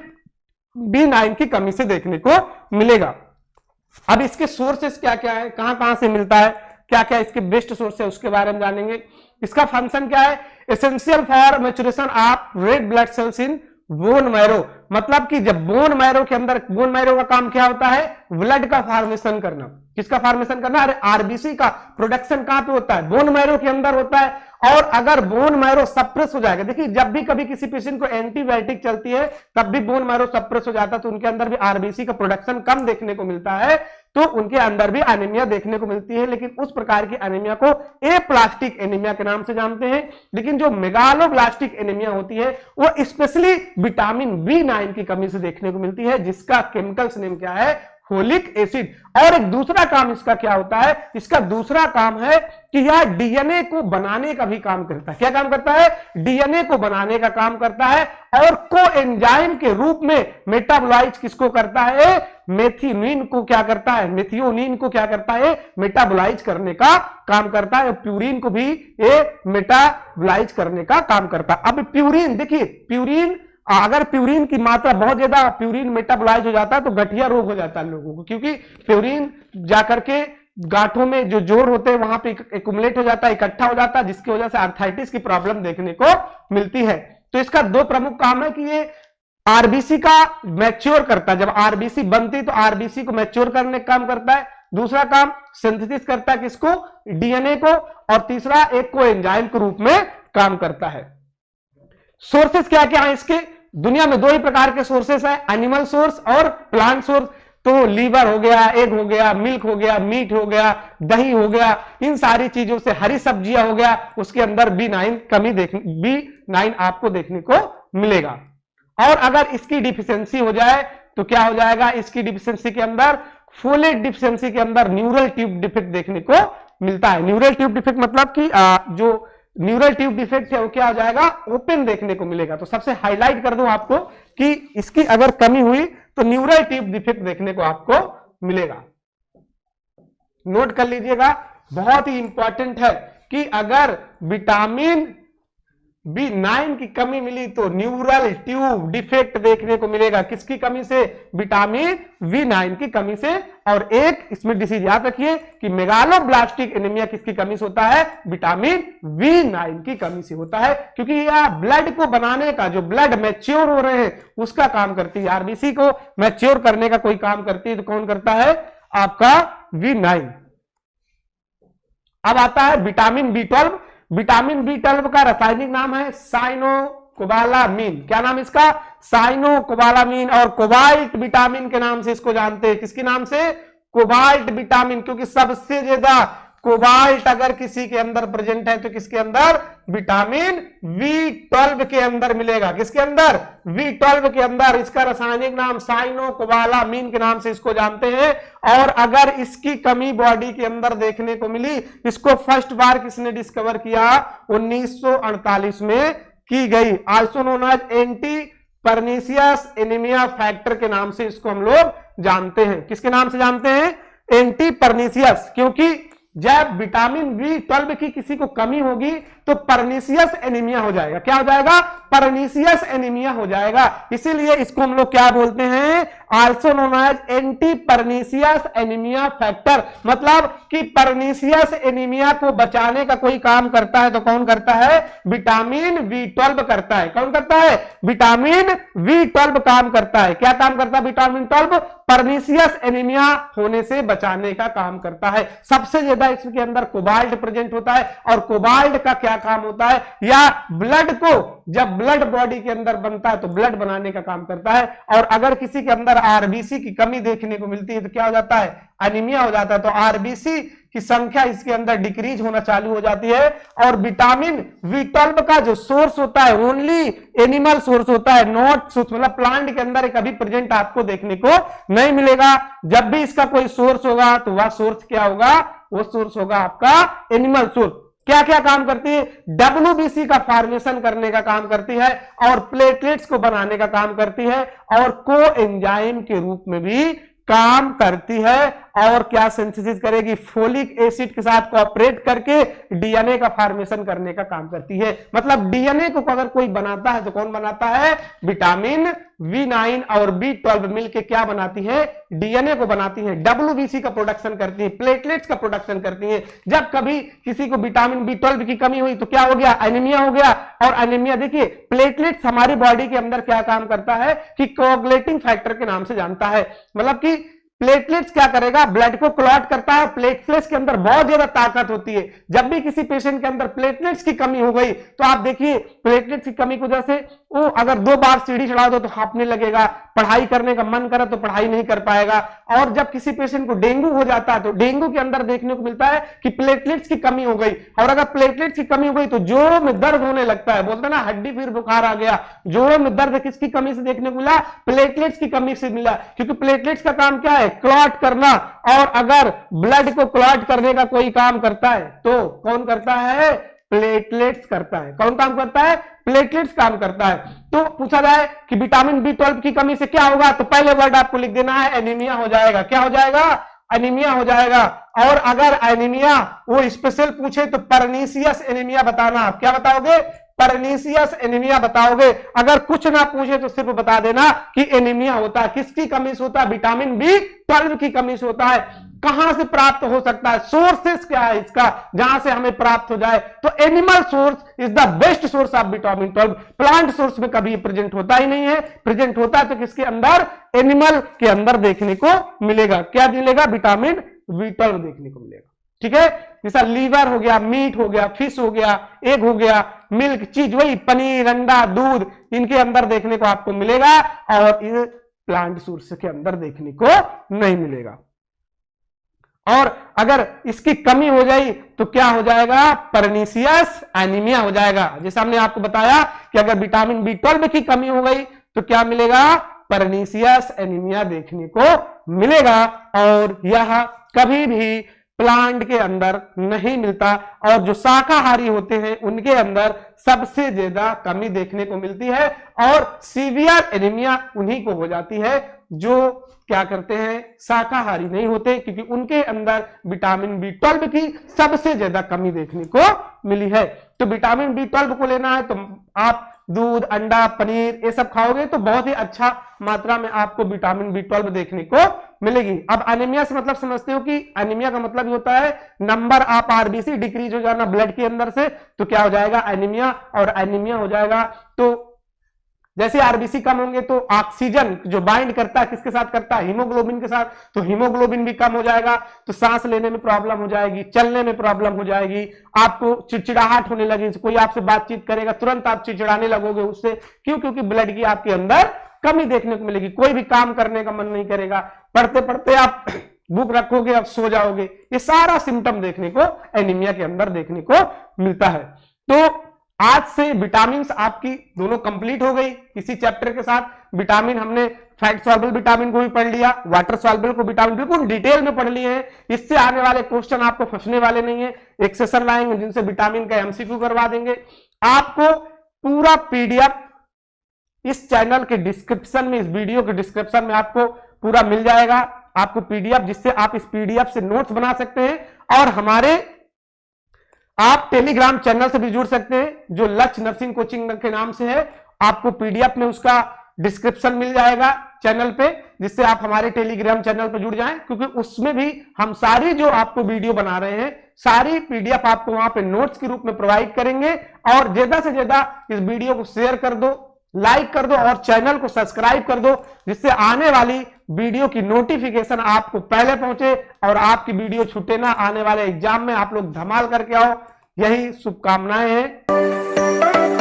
B9 की कमी से देखने को मिलेगा। अब इसके सोर्सेस क्या क्या है, कहां कहां से मिलता है, क्या क्या इसके बेस्ट सोर्स है, उसके बारे में जानेंगे। इसका फंक्शन क्या है, essential for maturation of red blood cells in bone marrow. मतलब कि जब बोन मैरो के अंदर, बोन मैरो का काम क्या होता है, ब्लड का फॉर्मेशन करना। किसका फॉर्मेशन करना, अरे आरबीसी का प्रोडक्शन कहां पे होता है, बोन मैरो के अंदर होता है। और अगर बोन मैरो सप्रेस हो जाएगा, देखिए जब भी कभी किसी पेशेंट को एंटीबायोटिक चलती है तब भी बोन मैरो सप्रेस हो जाता है, तो उनके अंदर भी आरबीसी का प्रोडक्शन कम देखने को मिलता है, तो उनके अंदर भी एनीमिया देखने को मिलती है। लेकिन उस प्रकार की एनीमिया को एप्लास्टिक एनीमिया के नाम से जानते हैं। लेकिन जो मेगालोब्लास्टिक एनीमिया होती है वो स्पेशली विटामिन B9 की कमी से देखने को मिलती है, जिसका केमिकल्स नेम क्या है, फोलिक एसिड। और एक दूसरा काम इसका क्या होता है, इसका दूसरा काम है कि यह डीएनए को बनाने का भी काम करता है। क्या काम करता है, डीएनए को बनाने का काम करता है। और कोएंजाइम के रूप में मेटाबोलाइज किसको करता है, मेथियोनिन को क्या करता है, मेथियोनिन को क्या करता है, मेटाबोलाइज करने का काम करता है। प्यूरिन को भी ये मेटाबोलाइज करने का काम करता है। अब प्यूरिन देखिए, प्यूरिन अगर प्यूरिन की मात्रा बहुत ज्यादा, प्यूरिन मेटाबोलाइज हो जाता है तो गठिया रोग हो जाता है लोगों को, क्योंकि प्यूरिन जाकर के गांठों में जो जोड़ होते हैं वहां पे एक्युमुलेट हो जाता है, इकट्ठा हो जाता है, जिसकी वजह से आर्थराइटिस की प्रॉब्लम देखने को मिलती है। तो इसका दो प्रमुख काम है कि ये आरबीसी का मैच्योर करता है, जब आरबीसी बनती तो आरबीसी को मैच्योर करने का काम करता है। दूसरा काम सिंथेसिस करता है किसको, डीएनए को। और तीसरा एक कोएंजाइम के रूप में काम करता है। सोर्सेस क्या क्या है इसके, दुनिया में दो ही प्रकार के सोर्सेस है, एनिमल सोर्स और प्लांट सोर्स। तो लीवर हो गया, एग हो गया, मिल्क हो गया, मीट हो गया, दही हो गया, इन सारी चीजों से, हरी सब्जियां हो गया, उसके अंदर B9 कमी B9 आपको देखने को मिलेगा। और अगर इसकी डिफिशियंसी हो जाए तो क्या हो जाएगा, इसकी डिफिशियंसी के अंदर, फोलेट डिफिशियंसी के अंदर न्यूरल ट्यूब डिफेक्ट देखने को मिलता है। न्यूरल ट्यूब डिफेक्ट मतलब कि जो न्यूरल ट्यूब डिफेक्ट है वो क्या हो जाएगा, ओपन देखने को मिलेगा। तो सबसे हाईलाइट कर दूं आपको कि इसकी अगर कमी हुई तो न्यूरल ट्यूब डिफेक्ट देखने को आपको मिलेगा। नोट कर लीजिएगा, बहुत ही इंपॉर्टेंट है कि अगर विटामिन B9 की कमी मिली तो न्यूरल ट्यूब डिफेक्ट देखने को मिलेगा। किसकी कमी से, विटामिन B9 की कमी से। और एक इसमें डिसीज याद रखिए कि मेगालोब्लास्टिक एनीमिया किसकी कमी से होता है, विटामिन B9 की कमी से होता है, क्योंकि यह ब्लड को बनाने का, जो ब्लड मैच्योर हो रहे हैं उसका काम करती है। आरबीसी को मैच्योर करने का कोई काम करती है तो कौन करता है, आपका B9। अब आता है विटामिन B12। विटामिन B12 का रासायनिक नाम है साइनोकोबालामीन। क्या नाम इसका, साइनोकोबालामीन। और कोबाल्ट विटामिन के नाम से इसको जानते हैं। किसके नाम से, कोबाल्ट विटामिन, क्योंकि सबसे ज्यादा कोबाल्ट अगर किसी के अंदर प्रेजेंट है तो किसके अंदर, विटामिन B12 के अंदर मिलेगा। किसके अंदर, B12 के अंदर। इसका रासायनिक नाम साइनोकोबालामीन के नाम से इसको जानते हैं। और अगर इसकी कमी बॉडी के अंदर देखने को मिली, इसको फर्स्ट बार किसने डिस्कवर किया, 1948 में की गई। Also known as anti pernicious anaemia factor के नाम से इसको हम लोग जानते हैं। किसके नाम से जानते हैं, एंटी परनीसियस। क्योंकि जब विटामिन B12 की किसी को कमी होगी तो परनीसियस एनीमिया हो जाएगा। क्या हो जाएगा, परनीसियस एनीमिया हो जाएगा। इसीलिए इसको हम लोग क्या बोलते हैं, also known as anti pernicious anaemia factor. मतलब कि परनीसियस एनीमिया को बचाने का कोई काम करता है तो कौन करता है, विटामिन B12 करता है। कौन करता है, विटामिन B12 काम करता है। क्या काम करता है विटामिन B12, परनीसियस एनीमिया होने से बचाने का काम करता है। सबसे ज्यादा इसके अंदर कोबाल्ट प्रेजेंट होता है। और कोबाल्ट का क्या काम होता है, या ब्लड को, जब ब्लड बॉडी के अंदर बनता है तो ब्लड बनाने का काम करता है। और अगर किसी के अंदर आरबीसी की कमी देखने को मिलती है तो क्या हो जाता है, एनीमिया हो जाता है। तो आरबीसी की संख्या इसके अंदर डिक्रीज होना चालू हो जाती है। और विटामिन B12 का जो सोर्स होता है ओनली एनिमल सोर्स होता है, नॉट सोर्स, मतलब प्लांट के अंदर कभी प्रेजेंट आपको देखने को नहीं मिलेगा। जब भी इसका कोई सोर्स होगा तो वह सोर्स क्या होगा, वो सोर्स होगा आपका एनिमल सोर्स। क्या क्या काम करती है, WBC का फॉर्मेशन करने का काम करती है, और प्लेटलेट्स को बनाने का काम करती है, और कोएंजाइम के रूप में भी काम करती है। और क्या सिंथेसिस करेगी, फोलिक एसिड के साथ कोऑपरेट करके डीएनए का फॉर्मेशन करने का काम करती है। मतलब डीएनए को अगर कोई बनाता है तो कौन बनाता है, विटामिन B9 और B12 मिलके क्या बनाती है, डीएनए को बनाती है। WBC का प्रोडक्शन करती है, प्लेटलेट्स का प्रोडक्शन करती है। जब कभी किसी को विटामिन B12 की कमी हुई तो क्या हो गया, एनीमिया हो गया। और एनीमिया देखिए, प्लेटलेट्स हमारी बॉडी के अंदर क्या काम करता है कि कोगुलेटिंग फैक्टर के नाम से जानता है। मतलब कि प्लेटलेट्स क्या करेगा, ब्लड को क्लॉट करता है। प्लेटलेट्स के अंदर बहुत ज्यादा ताकत होती है। जब भी किसी पेशेंट के अंदर प्लेटलेट्स की कमी हो गई तो आप देखिए प्लेटलेट्स की कमी की वजह से वो अगर 2 बार सीढ़ी चढ़ा दो तो हांफने लगेगा, पढ़ाई करने का मन करे तो पढ़ाई नहीं कर पाएगा। और जब किसी पेशेंट को डेंगू हो जाता है तो डेंगू के अंदर देखने को मिलता है कि प्लेटलेट्स की कमी हो गई। और अगर प्लेटलेट्स की कमी हो गई तो जोड़ों में दर्द होने लगता है, बोलते ना हड्डी फिर बुखार आ गया। जोड़ों में दर्द किसकी कमी से देखने को मिला, प्लेटलेट्स की कमी से मिला। क्योंकि प्लेटलेट्स का काम क्या है, क्लॉट करना। और अगर ब्लड को क्लॉट करने का कोई काम करता है तो कौन करता है, प्लेटलेट्स करता है। कौन काम करता है, प्लेटलेट्स काम करता है। तो पूछा जाए कि विटामिन B12 की कमी से क्या होगा, तो पहले वर्ड आपको लिख देना है, एनीमिया हो जाएगा। क्या हो जाएगा, एनीमिया हो जाएगा। और अगर एनीमिया वो स्पेशल पूछे तो परनीसियस एनीमिया बताना। आप क्या बताओगे, परनीसियस एनीमिया बताओगे। अगर कुछ ना पूछे तो सिर्फ बता देना कि एनीमिया होता है। किसकी कमी से होता है, विटामिन B12 की कमी से होता है। कहां से प्राप्त हो सकता है, सोर्सेस क्या है इसका, जहां से हमें प्राप्त हो जाए। तो animal source is the best source of vitamin 12। Plant source में कभी प्रेजेंट होता ही नहीं है। प्रेजेंट होता है तो किसके अंदर, एनिमल के अंदर देखने को मिलेगा। क्या मिलेगा, विटामिन B12 देखने को मिलेगा। ठीक है, जैसा लीवर हो गया, मीट हो गया, फिश हो गया, एग हो गया, मिल्क चीज, वही पनीर, अंडा, दूध, इनके अंदर देखने को आपको मिलेगा। और ये प्लांट सोर्स के अंदर देखने को नहीं मिलेगा। और अगर इसकी कमी हो जाए तो क्या हो जाएगा, परनीसियस एनीमिया हो जाएगा। जैसे हमने आपको बताया कि अगर विटामिन B12 की कमी हो गई तो क्या मिलेगा, परनीसियस एनीमिया देखने को मिलेगा। और यह कभी भी प्लांट के अंदर नहीं मिलता, और जो शाकाहारी होते हैं उनके अंदर सबसे ज्यादा कमी देखने को मिलती है, और सीवियर एनीमिया उन्हीं को हो जाती है जो क्या करते हैं, शाकाहारी नहीं होते, क्योंकि उनके अंदर विटामिन B12 की सबसे ज्यादा कमी देखने को मिली है। तो विटामिन B12 को लेना है तो आप दूध, अंडा, पनीर ये सब खाओगे तो बहुत ही अच्छा मात्रा में आपको विटामिन B12 देखने को मिलेगी। अब एनीमिया से मतलब समझते हो कि एनीमिया का मतलब होता है नंबर ऑफ आरबीसी डिक्रीज हो जाना ब्लड के अंदर से, तो क्या हो जाएगा एनीमिया, और एनीमिया हो जाएगा तो जैसे आरबीसी कम होंगे तो ऑक्सीजन जो बाइंड करता है किसके साथ करता है, हीमोग्लोबिन के साथ, तो हीमोग्लोबिन भी कम हो जाएगा, तो सांस लेने में प्रॉब्लम हो जाएगी, चलने में प्रॉब्लम हो जाएगी, आपको चिड़चिड़ाहट होने लगेगी, कोई आपसे बातचीत करेगा तुरंत आप चिड़चिड़ाने लगोगे उससे, क्यों, क्योंकि ब्लड की आपके अंदर कमी देखने को मिलेगी, कोई भी काम करने का मन नहीं करेगा, पढ़ते पढ़ते आप बुक रखोगे, आप सो जाओगे, ये सारा सिम्टम देखने को एनीमिया के अंदर देखने को मिलता है। तो आज से विटामिन आपकी दोनों कंप्लीट हो गई इसी चैप्टर के साथ। विटामिन हमने फैट सॉल्युबल विटामिन को भी पढ़ लिया, वाटर सॉल्युबल को विटामिन बिल्कुल डिटेल में पढ़ लिए हैं। इससे आने वाले क्वेश्चन आपको फंसने वाले नहीं है, एक सेशन लाएंगे जिनसे विटामिन का एमसीक्यू करवा देंगे। आपको पूरा पीडीएफ इस चैनल के डिस्क्रिप्शन में, इस वीडियो के डिस्क्रिप्शन में आपको पूरा मिल जाएगा, आपको पीडीएफ, जिससे आप इस पीडीएफ से नोट्स बना सकते हैं, और हमारे आप टेलीग्राम चैनल से भी जुड़ सकते हैं जो लक्ष्य नर्सिंग कोचिंग के नाम से है। आपको पीडीएफ में उसका डिस्क्रिप्शन मिल जाएगा चैनल पे, जिससे आप हमारे टेलीग्राम चैनल पे जुड़ जाएं, क्योंकि उसमें भी हम सारी जो आपको वीडियो बना रहे हैं सारी पीडीएफ आपको वहां पे नोट्स के रूप में प्रोवाइड करेंगे। और ज्यादा से ज्यादा इस वीडियो को शेयर कर दो, लाइक कर दो, और चैनल को सब्सक्राइब कर दो, जिससे आने वाली वीडियो की नोटिफिकेशन आपको पहले पहुंचे और आपकी वीडियो छूटे ना। आने वाले एग्जाम में आप लोग धमाल करके आओ, यही शुभकामनाएं हैं।